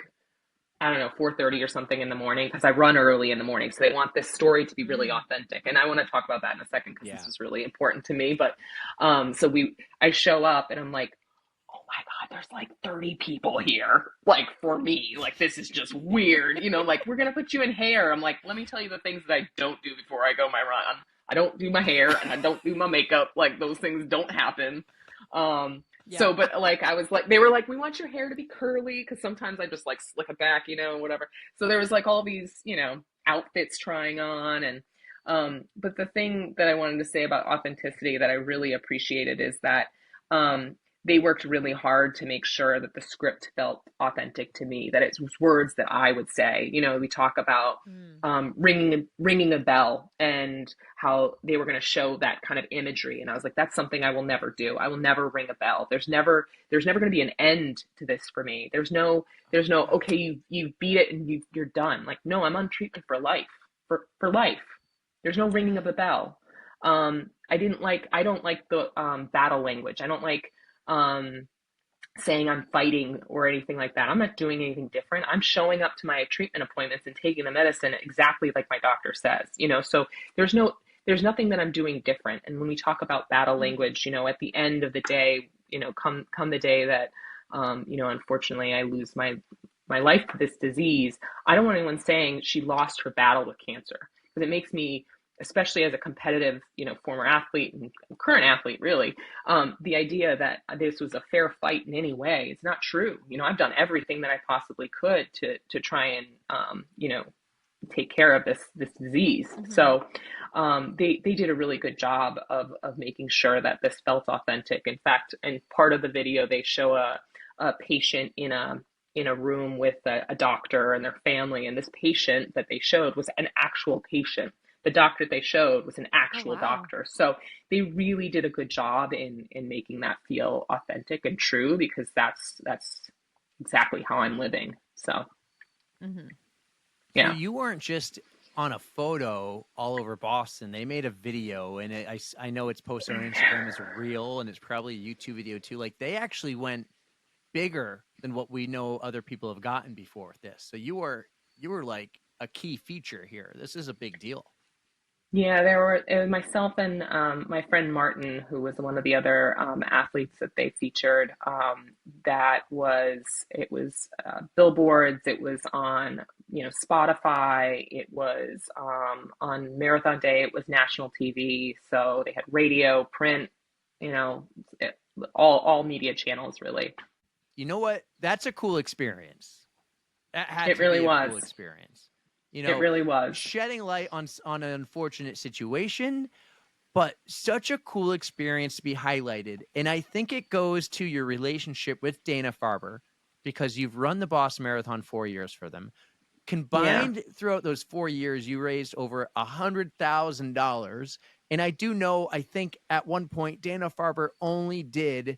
I don't know, 4:30 or something in the morning because I run early in the morning. So they want this story to be really Mm. authentic. And I want to talk about that in a second because Yeah. this is really important to me. But I show up and I'm like, oh my God, there's like 30 people here. Like for me, like this is just weird. Like we're going to put you in hair. I'm like, let me tell you the things that I don't do before I go my run. I don't do my hair and I don't do my makeup. Like those things don't happen. Yeah. But like I was like, they were like, we want your hair to be curly because sometimes I just like slick it back, whatever. So there was like all these, outfits trying on, and but the thing that I wanted to say about authenticity that I really appreciated is that they worked really hard to make sure that the script felt authentic to me, that it was words that I would say. We talk about Mm. ringing a bell and how they were going to show that kind of imagery, and I was like, that's something I will never do. I will never ring a bell. There's never going to be an end to this for me. There's no okay, you beat it and you're done. Like, no, I'm on treatment for life. For life. There's no ringing of the bell. I don't like the battle language. I don't like um saying I'm fighting or anything like that. I'm not doing anything different. I'm showing up to my treatment appointments and taking the medicine exactly like my doctor says. So there's nothing that I'm doing different. And when we talk about battle Mm. language, at the end of the day, come the day that unfortunately I lose my life to this disease, I don't want anyone saying she lost her battle with cancer, because it makes me, especially as a competitive, former athlete and current athlete, really, the idea that this was a fair fight in any way is not true. I've done everything that I possibly could to try and, take care of this disease. Mm-hmm. So they did a really good job of making sure that this felt authentic. In fact, in part of the video, they show a patient in a room with a doctor and their family, and this patient that they showed was an actual patient. The doctor they showed was an actual doctor. So they really did a good job in making that feel authentic and true, because that's exactly how I'm living. So Mm-hmm. So yeah. you weren't just on a photo all over Boston. They made a video, and I know it's posted on Instagram as a reel, and it's probably a YouTube video too. Like they actually went bigger than what we know other people have gotten before with this. So you were like a key feature here. This is a big deal. Yeah, it was myself and my friend Martin, who was one of the other athletes that they featured. It was billboards. It was on, Spotify. It was on Marathon Day. It was national TV. So they had radio, print, you know, it, all media channels, really. You know what? That's a cool experience. That had It to really be a was. cool experience. It really was. Shedding light on an unfortunate situation, but such a cool experience to be highlighted. And I think it goes to your relationship with Dana Farber, because you've run the Boston Marathon 4 years for them. Yeah. Combined throughout those 4 years, you raised over $100,000. And I do know, I think at one point, Dana Farber only did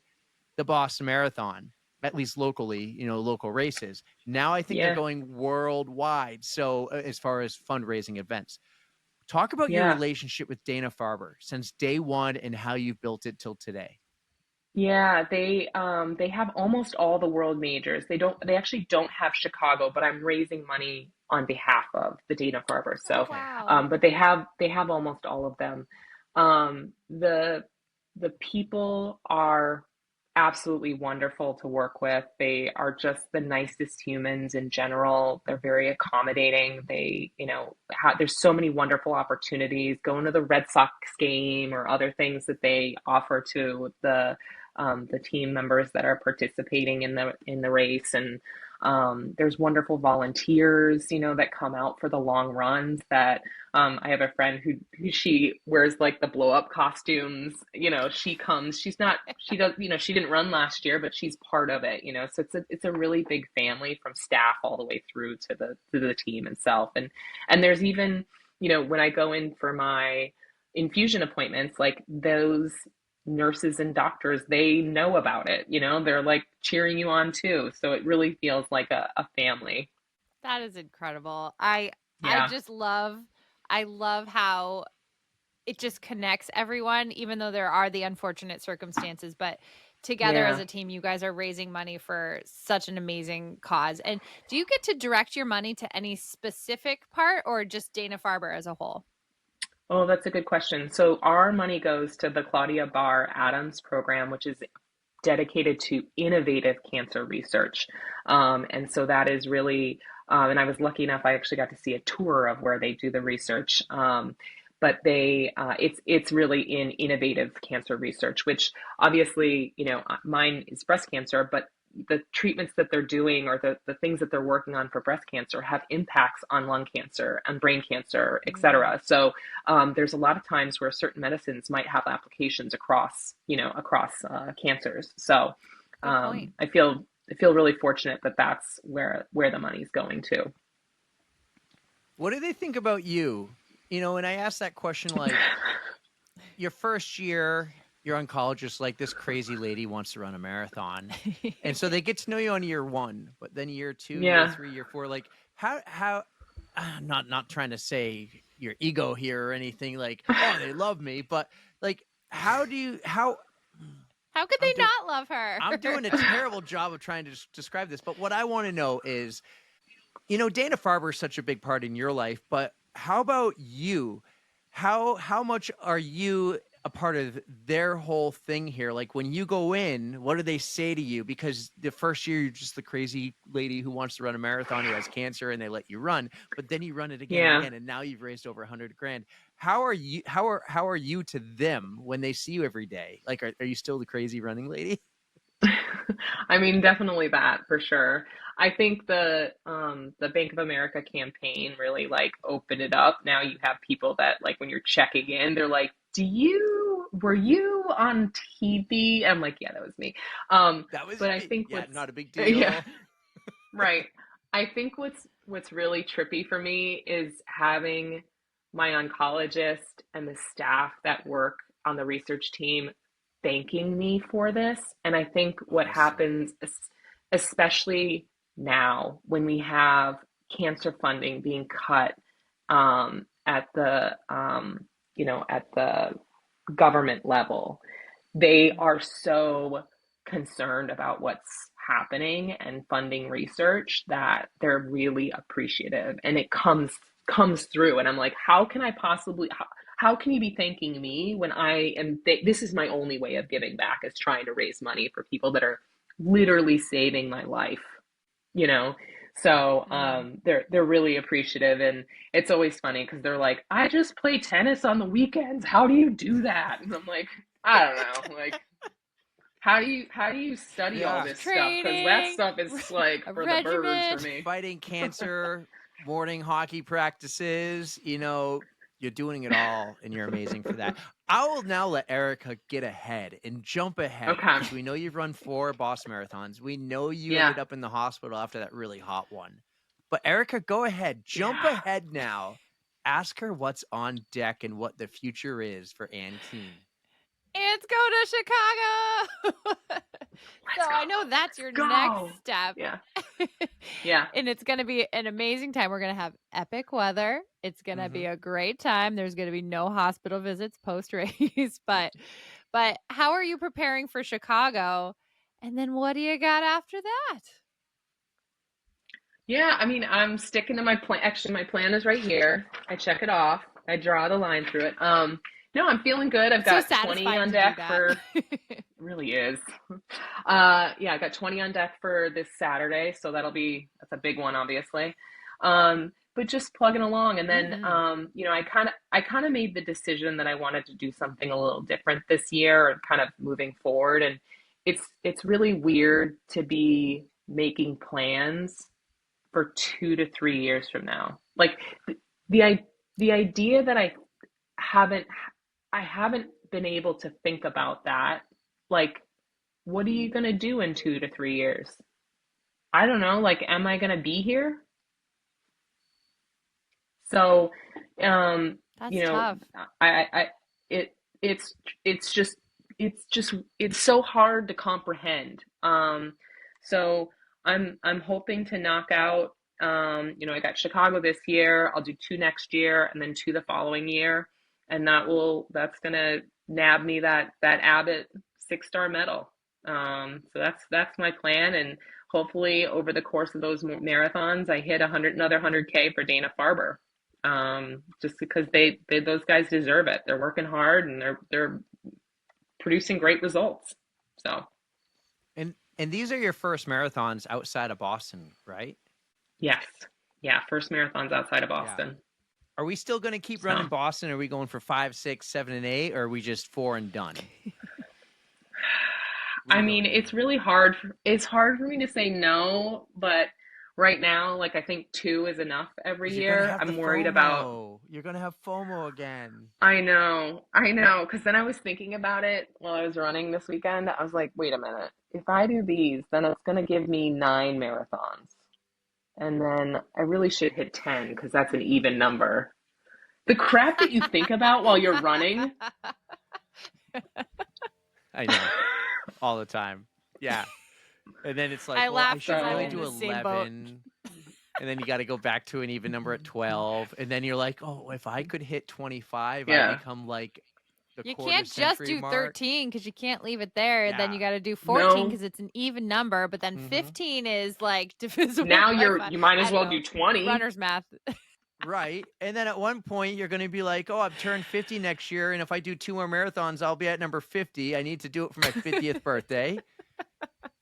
the Boston Marathon, at least locally, local races. Now I think they're Yeah. going worldwide. So as far as fundraising events, talk about your Yeah. relationship with Dana Farber since day one and how you've built it till today. Yeah, they have almost all the world majors. They actually don't have Chicago, but I'm raising money on behalf of the Dana Farber. Oh, So, wow. but they have almost all of them. The people are absolutely wonderful to work with. They are just the nicest humans in general. They're very accommodating. There's so many wonderful opportunities going to the Red Sox game or other things that they offer to the team members that are participating in the race. And there's wonderful volunteers, that come out for the long runs. That I have a friend who she wears like the blow up costumes. She comes. She does. She didn't run last year, but she's part of it. So it's a really big family from staff all the way through to the team itself. And there's even when I go in for my infusion appointments, like those nurses and doctors, they know about it. They're like cheering you on too. So it really feels like a family. That is incredible. I Yeah. just love how it just connects everyone, even though there are the unfortunate circumstances, but together as Yeah. a team, you guys are raising money for such an amazing cause. And do you get to direct your money to any specific part or just Dana Farber as a whole? Oh, that's a good question. So our money goes to the Claudia Barr Adams program, which is dedicated to innovative cancer research. And so that is really, and I was lucky enough, I actually got to see a tour of where they do the research. But it's really in innovative cancer research, which obviously, mine is breast cancer, but the treatments that they're doing or the things that they're working on for breast cancer have impacts on lung cancer and brain cancer, et Mm, cetera. So there's a lot of times where certain medicines might have applications across cancers. So good point. I feel really fortunate that that's where the money's going to. What do they think about you? And I asked that question like your first year, you're on college, just like this crazy lady wants to run a marathon. And so they get to know you on year one, but then year two, year Yeah. three, year four, like how not trying to say your ego here or anything like, oh, they love me, but like how How could I'm they doing not love her? I'm doing a terrible job of trying to describe this, but what I want to know is, Dana Farber is such a big part in your life, but how about you? How much are you a part of their whole thing here? Like when you go in, what do they say to you? Because the first year you're just the crazy lady who wants to run a marathon who has cancer and they let you run, but then you run it again and Yeah. again and now you've raised over 100 grand. How are you to them when they see you every day? Like are you still the crazy running lady? I mean, definitely that for sure. I think the Bank of America campaign really like opened it up. Now you have people that like when you're checking in, they're like, were you on TV?" I'm like, "Yeah, that was me." That was But I me. think Yeah, what's not a big yeah, deal. right. I think what's really trippy for me is having my oncologist and the staff that work on the research team thanking me for this. And I think what Awesome. happens, especially now when we have cancer funding being cut at the government level, they are so concerned about what's happening and funding research that they're really appreciative, and it comes through. And I'm like, how can I possibly how can you be thanking me when this is my only way of giving back, is trying to raise money for people that are literally saving my life, you know? So Mm. they're really appreciative, and it's always funny because they're like, "I just play tennis on the weekends. How do you do that?" And I'm like, "I don't know. Like, how do you study all Yeah. this stuff? Because that Training, stuff is like a for the birds regimen. for me." Fighting cancer, morning hockey practices, you're doing it all and you're amazing for that. I will now let Erica get ahead and jump ahead Okay. because we know you've run 4 Boston marathons. We know you Yeah. ended up in the hospital after that really hot one. But Erica, go ahead, jump Yeah. ahead now. Ask her what's on deck and what the future is for Ann Keene. It's go to Chicago. So Let's go. I know that's Let's your next go. step. Yeah. Yeah. And it's going to be an amazing time. We're going to have epic weather. It's going to be Mhm. a great time. There's going to be no hospital visits post race, but But how are you preparing for Chicago? And then what do you got after that? Yeah, I mean, I'm sticking to my plan. Actually, my plan is right here. I check it off. I draw the line through it. No, I'm feeling good. I've It's so got 20 satisfying on to do deck that. for, it really is. Yeah, I got 20 on deck for this Saturday, so that's a big one, obviously. But just plugging along, and then, you know, I kind of made the decision that I wanted to do something a little different this year, and kind of moving forward. And it's really weird to be making plans for 2 to 3 years from now. Like the the idea that haven't I haven't been able to think about that. Like, what are you gonna do in 2 to 3 years? I don't know. Like, am I gonna be here? So, That's you know, tough. I it it's it's just it's so hard to comprehend. So I'm hoping to knock out. You know, I got Chicago this year. I'll do two next year, and then two the following year, and that's gonna nab me that Abbott 6-star medal. So that's my plan, and hopefully over the course of those marathons, I hit another 100K for Dana Farber. Just because those guys deserve it. They're working hard, and they're producing great results. So And these are your first marathons outside of Boston, right? yes, yeah, first marathons outside of Yeah. Boston. Are we still going to keep running Boston? Are we going for 5, 6, 7, and 8, or are we just 4 and done? I mean, it's really hard. It's hard for me to say no, but right now, like, I think 2 is enough every year. I'm worried about. You're going to have FOMO again. I know. Because then I was thinking about it while I was running this weekend. I was like, wait a minute. If I do these, then it's going to give me 9 marathons. And then I really should hit 10 because that's an even number. The crap that you think about while you're running. I know. All the time. Yeah. And then it's like, I should really do 11. And then you got to go back to an even number at 12. And then you're like, oh, if I could hit 25, I become like the you quarter can't just do mark. 13 because you can't leave it there. Yeah. Then you got to do 14 because it's an even number. But then 15 is like divisible. Now you might as well do 20. Runner's math. Right. And then at one point, you're going to be like, oh, I've turned 50 next year. And if I do 2 more marathons, I'll be at number 50. I need to do it for my 50th birthday.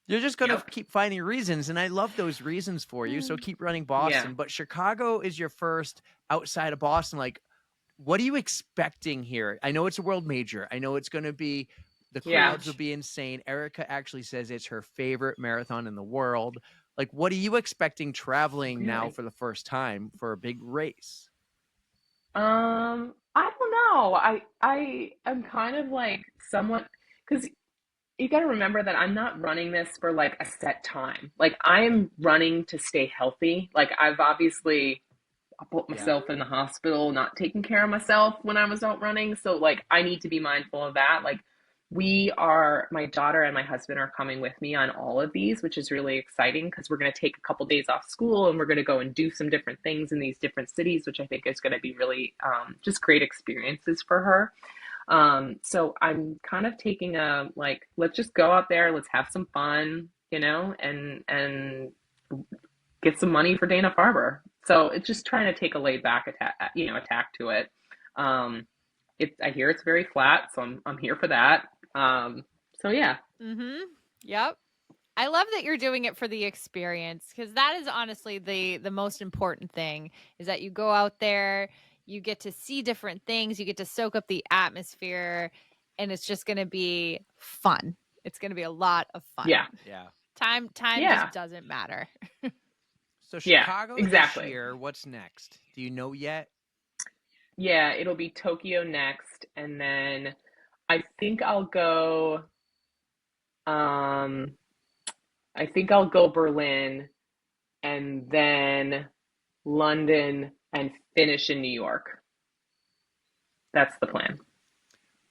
You're just going to keep finding reasons. And I love those reasons for you. So keep running Boston. Yeah. But Chicago is your first outside of Boston. Like, what are you expecting here? I know it's a world major. I know it's going to be, the crowds will be insane. Erica actually says it's her favorite marathon in the world. Like, what are you expecting traveling now for the first time for a big race? I don't know. I am kind of like somewhat, because you got to remember that I'm not running this for like a set time. Like, I am running to stay healthy. Like, I put myself in the hospital, not taking care of myself when I was out running. So like, I need to be mindful of that. Like, my daughter and my husband are coming with me on all of these, which is really exciting because we're going to take a couple days off school and we're going to go and do some different things in these different cities, which I think is going to be really just great experiences for her. So I'm kind of taking let's just go out there, let's have some fun, you know, and get some money for Dana Farber. So it's just trying to take a laid back attack to it. I hear it's very flat, so I'm here for that. So yeah. Yep. I love that you're doing it for the experience, because that is honestly the most important thing, is that you go out there, you get to see different things, you get to soak up the atmosphere, and it's just going to be fun. It's going to be a lot of fun. Yeah. Time just doesn't matter. So Chicago this year, what's next? Do you know yet? Yeah, it'll be Tokyo next, and then I think I'll go Berlin, and then London, and finish in New York. That's the plan.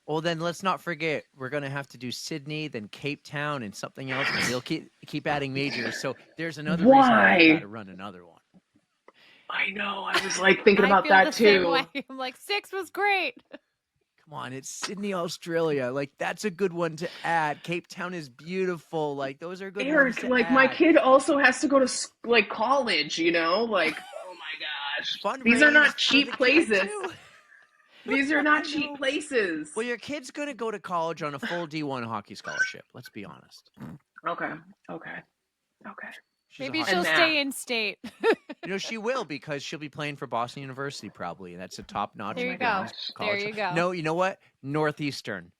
Well, then let's not forget, we're going to have to do Sydney, then Cape Town, and something else. And they'll keep adding majors. So there's another reason why you got to run another one. I know. I was like thinking about that too. I'm like, 6 was great. Come on, it's Sydney, Australia. Like, that's a good one to add. Cape Town is beautiful. Like, those are good ones Eric, to like my add. kid also has to go to like college, you know? Like, oh my gosh. These are Fundraise not for cheap the kid, places. too. These are I not cheap know. places. Well, your kid's going to go to college on a full D1 hockey scholarship. Let's be honest. Okay. Okay. Okay. She's a Maybe hockey she'll And stay math. in state. You know, she will, because she'll be playing for Boston University probably, and that's a top-notch There Oh you my go. women's gosh. There college. you go. No, you know what? Northeastern.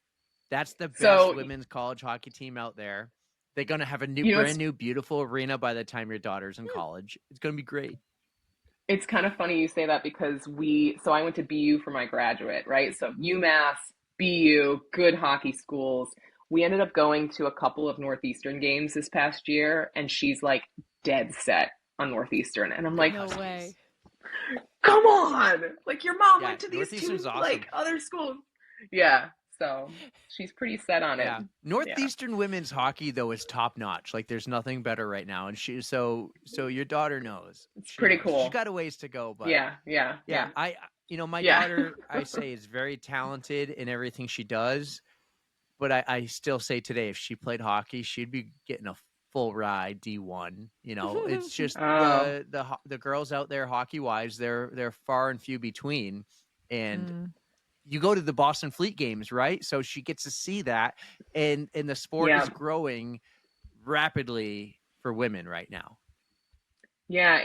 That's the best So, women's college hockey team out there. They're going to have a you know, brand new, beautiful arena by the time your daughter's in college. It's going to be great. it's kind of funny you say that because so I went to BU for my graduate, right? So UMass, BU, good hockey schools. We ended up going to a couple of Northeastern games this past year, and she's like dead set on Northeastern. And I'm like, No way. come on. Like your mom Yeah, went to these two Northeastern's awesome. like other schools. Yeah. So she's pretty set on it. Yeah, Northeastern women's hockey though is top notch. Like, there's nothing better right now, and so your daughter knows. It's She pretty knows. cool. She's got a ways to go, but Yeah. my Yeah. daughter, I say, is very talented in everything she does. But I still say today, if she played hockey, she'd be getting a full ride D1. You know, it's just Oh. the girls out there hockey wise, they're far and few between, and you go to the Boston Fleet games, right? So she gets to see that, and the sport Yeah. is growing rapidly for women right now. Yeah,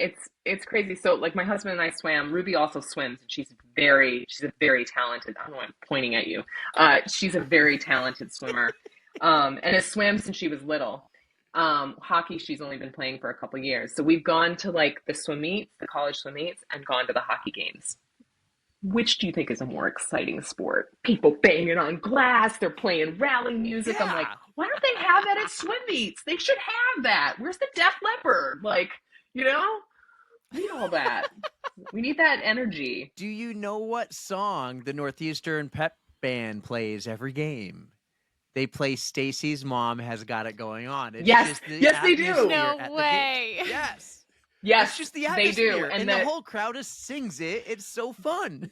it's crazy. So like my husband and I swam. Ruby also swims, and she's a very talented. I don't know why I'm pointing at you. She's a very talented swimmer, and has swam since she was little. Hockey, she's only been playing for a couple years. So we've gone to like the swim meets, the college swim meets, and gone to the hockey games. Which do you think is a more exciting sport? People banging on glass, they're playing rally music. I'm like, Yeah. why don't they have that at swim meets? They should have that. Where's the Def Leppard? Like, you know, we need all that. We need that energy. Do you know what song the Northeastern Pep Band plays every game? They play Stacy's Mom Has Got It Going On. It's Yes, just the yes, they do. atmosphere No at the way. game. Yes. Yes, It's just the they atmosphere. do. And the whole crowd just sings it. It's so fun.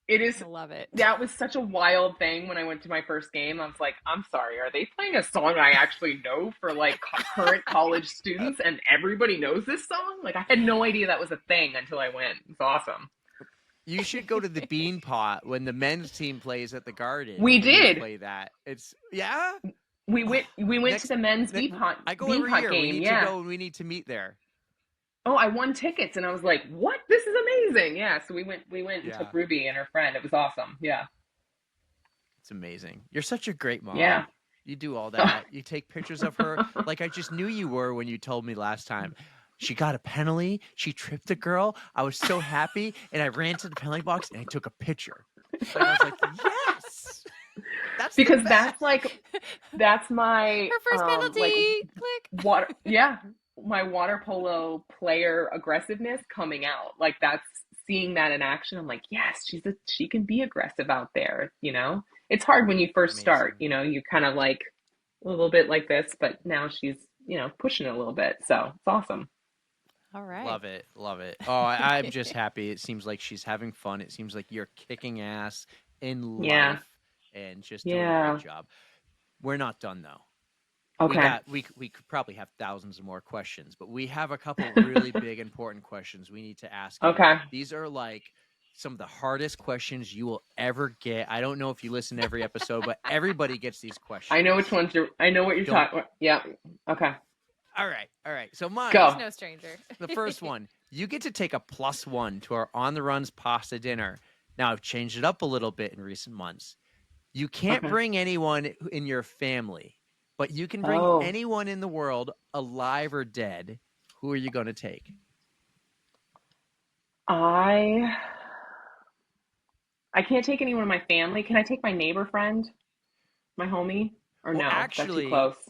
It is. I love it. That was such a wild thing when I went to my first game. I was like, I'm sorry, are they playing a song I actually know for like current college students and everybody knows this song? Like, I had no idea that was a thing until I went. It's awesome. You should go to the Bean Pot when the men's team plays at the Garden. We and they did. play that. It's We went Next- to the men's next- Bean Pot I go Bean every Pot year. game. We need Yeah. to go and we need to meet there. Oh, I won tickets and I was like, "What? This is amazing!" Yeah. So we went and Yeah. took Ruby and her friend. It was awesome. Yeah. It's amazing. You're such a great mom. Yeah. You do all that. You take pictures of her like I just knew you were when you told me last time. She got a penalty. She tripped a girl. I was so happy, and I ran to the penalty box and I took a picture. And I was like, yes. That's the Because best. that's my Her first penalty. like Click. water. Yeah, my water polo player aggressiveness coming out. Like that's seeing that in action. I'm like, yes, she can be aggressive out there. You know, it's hard when you first start. Amazing. You know, you kind of like a little bit like this, but now she's pushing it a little bit. So it's awesome. All right. Love it. Love it. Oh, I'm just happy. It seems like she's having fun. It seems like you're kicking ass in life Yeah. and just doing a Yeah. great job. We're not done though. Okay. We could probably have thousands of more questions, but we have a couple really big important questions we need to ask you. Okay. These are like some of the hardest questions you will ever get. I don't know if you listen to every episode, but everybody gets these questions. I know which ones I know what you're Don't- talking about. Yeah. Okay. All right. So mine, Go. He's no stranger. the first one, you get to take a +1 to our On the Runs pasta dinner. Now, I've changed it up a little bit in recent months. You can't Okay. bring anyone in your family, but you can bring Oh. anyone in the world, alive or dead. Who are you going to take? I can't take anyone in my family. Can I take my neighbor friend, my homie, or Well, no? actually, that's too close.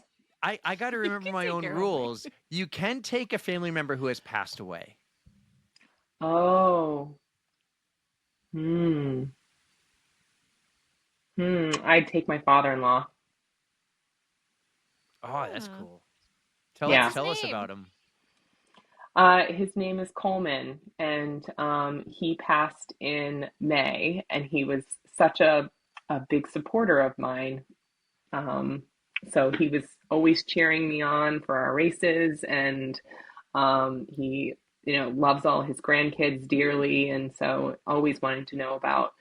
I got to remember can my take own your homie. rules. You can take a family member who has passed away. Oh. I'd take my father-in-law. Oh, that's Hmm. cool. Tell Yeah. us What's his about him. His name is Coleman, and he passed in May, and he was such a a big supporter of mine. Um, so he was always cheering me on for our races, and he, loves all his grandkids dearly, and so always wanted to know about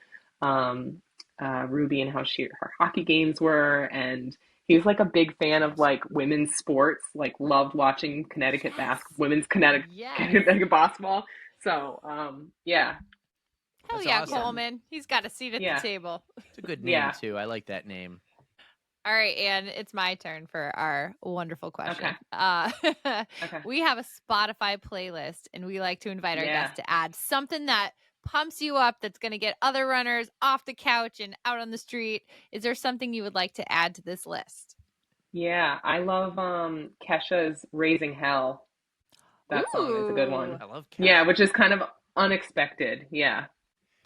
um, Ruby and how her hockey games were, and he was like a big fan of like women's sports, like loved watching Yes. women's Connecticut, Yes. Connecticut basketball. So yeah, Hell That's yeah, awesome. Coleman. He's got a seat at Yeah. the table. It's a good name Yeah. too. I like that name. All right, Anne, it's my turn for our wonderful question. Okay. We have a Spotify playlist, and we like to invite our Yeah. guests to add something that pumps you up, that's going to get other runners off the couch and out on the street. Is there something you would like to add to this list? Yeah, I love Kesha's Raising Hell. That song is a good one. I love Kesha. Yeah, which is kind of unexpected. Yeah.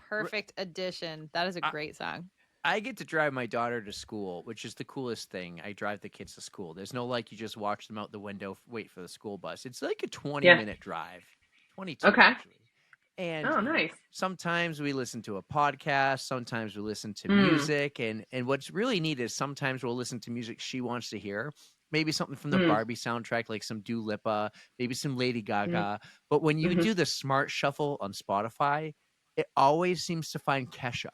Perfect addition. That is a great song. I get to drive my daughter to school, which is the coolest thing. I drive the kids to school. There's no like you just watch them out the window, wait for the school bus. It's like a 20-minute drive. 22 Okay. actually. And Oh, nice. sometimes we listen to a podcast, sometimes we listen to music, and what's really neat is sometimes we'll listen to music she wants to hear. Maybe something from the Barbie soundtrack, like some Dua Lipa, maybe some Lady Gaga. But when you do the smart shuffle on Spotify, it always seems to find Kesha.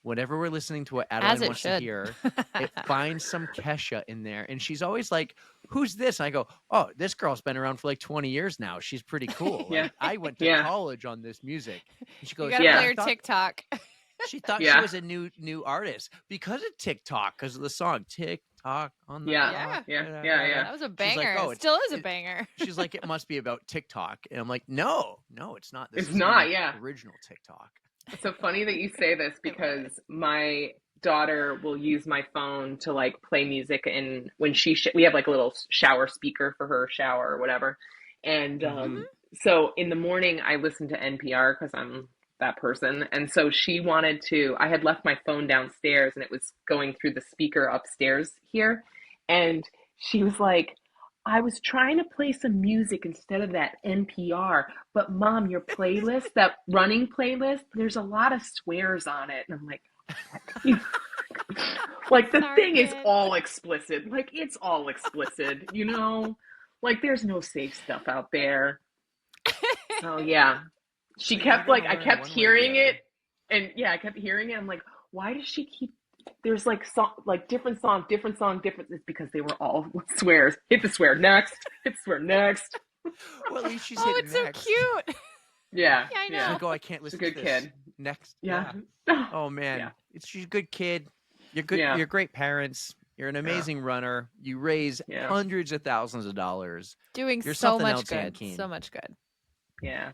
Whenever we're listening to what Adeline wants to hear, it finds some Kesha in there. And she's always like, who's this? And I go, oh, this girl's been around for like 20 years now. She's pretty cool. Yeah. Like, I went to college on this music. And she goes, You gotta play her TikTok. She thought she was a new artist because of TikTok, because of the song TikTok on the Yeah. That was a banger. Like, it still is a banger. She's like, it must be about TikTok. And I'm like, no, it's not. This It's is not, the original TikTok. It's so funny that you say this because my daughter will use my phone to like play music, and when we have like a little shower speaker for her shower or whatever. And so in the morning I listen to NPR because I'm that person. And so I had left my phone downstairs and it was going through the speaker upstairs here. And she was like, I was trying to play some music instead of that NPR, but Mom, your playlist, that running playlist, there's a lot of swears on it. And I'm like, like the thing is all explicit. Like it's all explicit, like there's no safe stuff out there. So yeah, I kept hearing it. And yeah, I kept hearing it. I'm like, why does she keep, there's like different song. It's because they were all swears. Hit the swear next. Hit the swear next. Well, at least she's hitting it's next. so cute. Yeah. I know. She's like, oh, I can't listen She's a to good this. kid. Next. Yeah. Oh man. Yeah. She's a good kid. You're good. Yeah. You're great parents. You're an amazing runner. You raise hundreds of thousands of dollars. Doing You're so something much else, good. Keene. So much good. Yeah.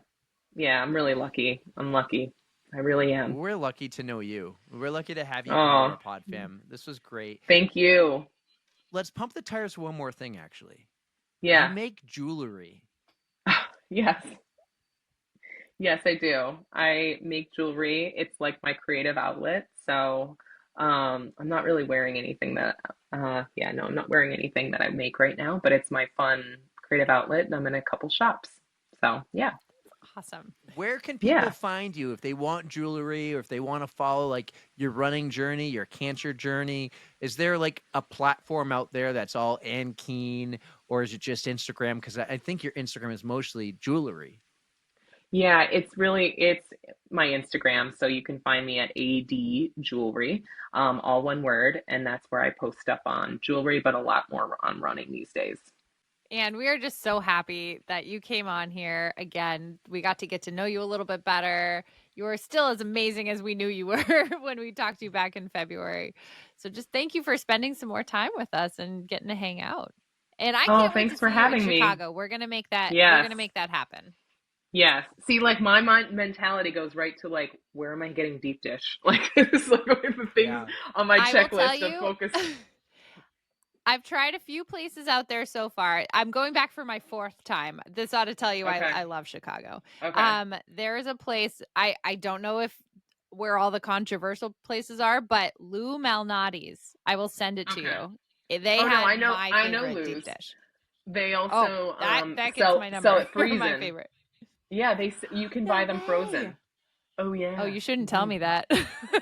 Yeah. I'm really lucky. I'm lucky. I really am. We're lucky to know you. We're lucky to have you on our pod fam. This was great. Thank you. Let's pump the tires for one more thing, actually. Yeah. You make jewelry. Yes. Yes, I do. I make jewelry. It's like my creative outlet. So I'm not really wearing anything I'm not wearing anything that I make right now, but it's my fun creative outlet, and I'm in a couple shops. So yeah. Awesome. Where can people find you if they want jewelry or if they want to follow like your running journey, your cancer journey? Is there like a platform out there that's all Ann Keene, or is it just Instagram? Because I think your Instagram is mostly jewelry. Yeah, it's my Instagram. So you can find me at AD Jewelry, all one word. And that's where I post stuff on jewelry, but a lot more on running these days. And we are just so happy that you came on here again. We got to get to know you a little bit better. You are still as amazing as we knew you were when we talked to you back in February. So just thank you for spending some more time with us and getting to hang out. And I can't wait to see you in Chicago. We're gonna make that. Yes. We're gonna make that happen. Yes. See, like my mentality goes right to like, where am I getting deep dish? Like it's like the things on my checklist of focus. I've tried a few places out there so far. I'm going back for my 4th time. This ought to tell you I love Chicago. Okay. There is a place, I don't know where all the controversial places are, but Lou Malnati's. I will send it to you. They my favorite deep dish. They also that gets my number. sell it frozen. My favorite. Yeah, you can buy them frozen. Oh yeah. Oh, you shouldn't tell me that.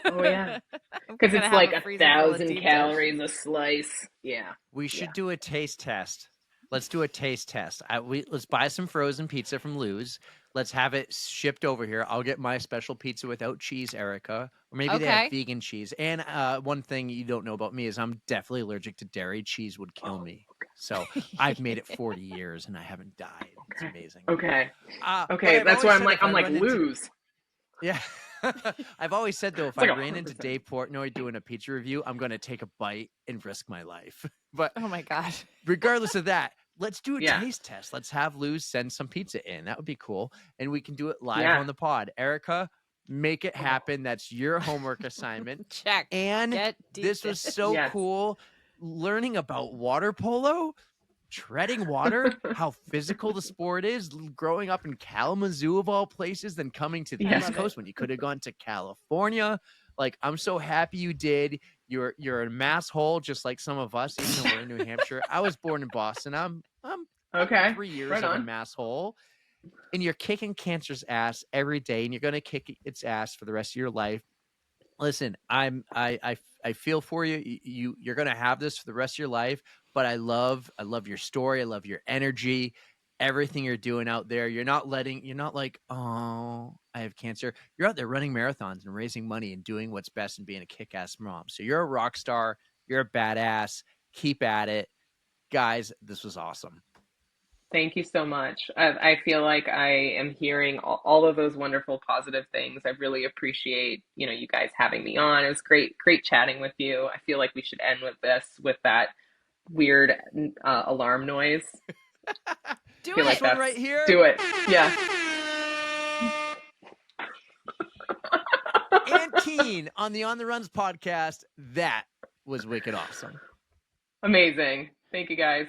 Oh yeah. I'm Because gonna it's have like a freezer full of 1,000 deep calories dish. a slice. Yeah. We should do a taste test. Let's do a taste test. Let's buy some frozen pizza from Lou's. Let's have it shipped over here. I'll get my special pizza without cheese, Erica. Or maybe they have Okay. vegan cheese. And one thing you don't know about me is I'm definitely allergic to dairy. Cheese would kill me. So I've made it 40 years and I haven't died. It's amazing. Okay. But Okay. I've That's always why said if I'm I like run into lose. yeah. I've always said though, if It's I like ran into 100%. Dave Portnoy doing a pizza review, I'm going to take a bite and risk my life. But Oh my gosh. regardless of that, let's do a Yeah. taste test. Let's have Luz send some pizza in. That would be cool. And we can do it live Yeah. on the pod. Erica, make it happen. That's your homework assignment. Check. And Get this deep was dish. so Yes. cool learning about water polo, treading water, how physical the sport is, growing up in Kalamazoo of all places, then coming to the Yeah. East Coast when you could have gone to California. Like, I'm so happy you did. You're a mass hole, just like some of us, even though we're in New Hampshire. I was born in Boston. I'm Okay. 3 years Right of a on. mass hole. And you're kicking cancer's ass every day, and you're gonna kick its ass for the rest of your life. Listen, I feel for you. You're gonna have this for the rest of your life. But I love your story. I love your energy, everything you're doing out there. You're not like, oh, I have cancer. You're out there running marathons and raising money and doing what's best and being a kick-ass mom. So you're a rock star. You're a badass. Keep at it, guys. This was awesome. Thank you so much. I feel like I am hearing all of those wonderful positive things. I really appreciate, you guys having me on. It was great chatting with you. I feel like we should end with that weird alarm noise. Do feel it. like One right here. Do it. Yeah. And Keene on the On the Runs podcast. That was wicked awesome. Amazing. Thank you guys.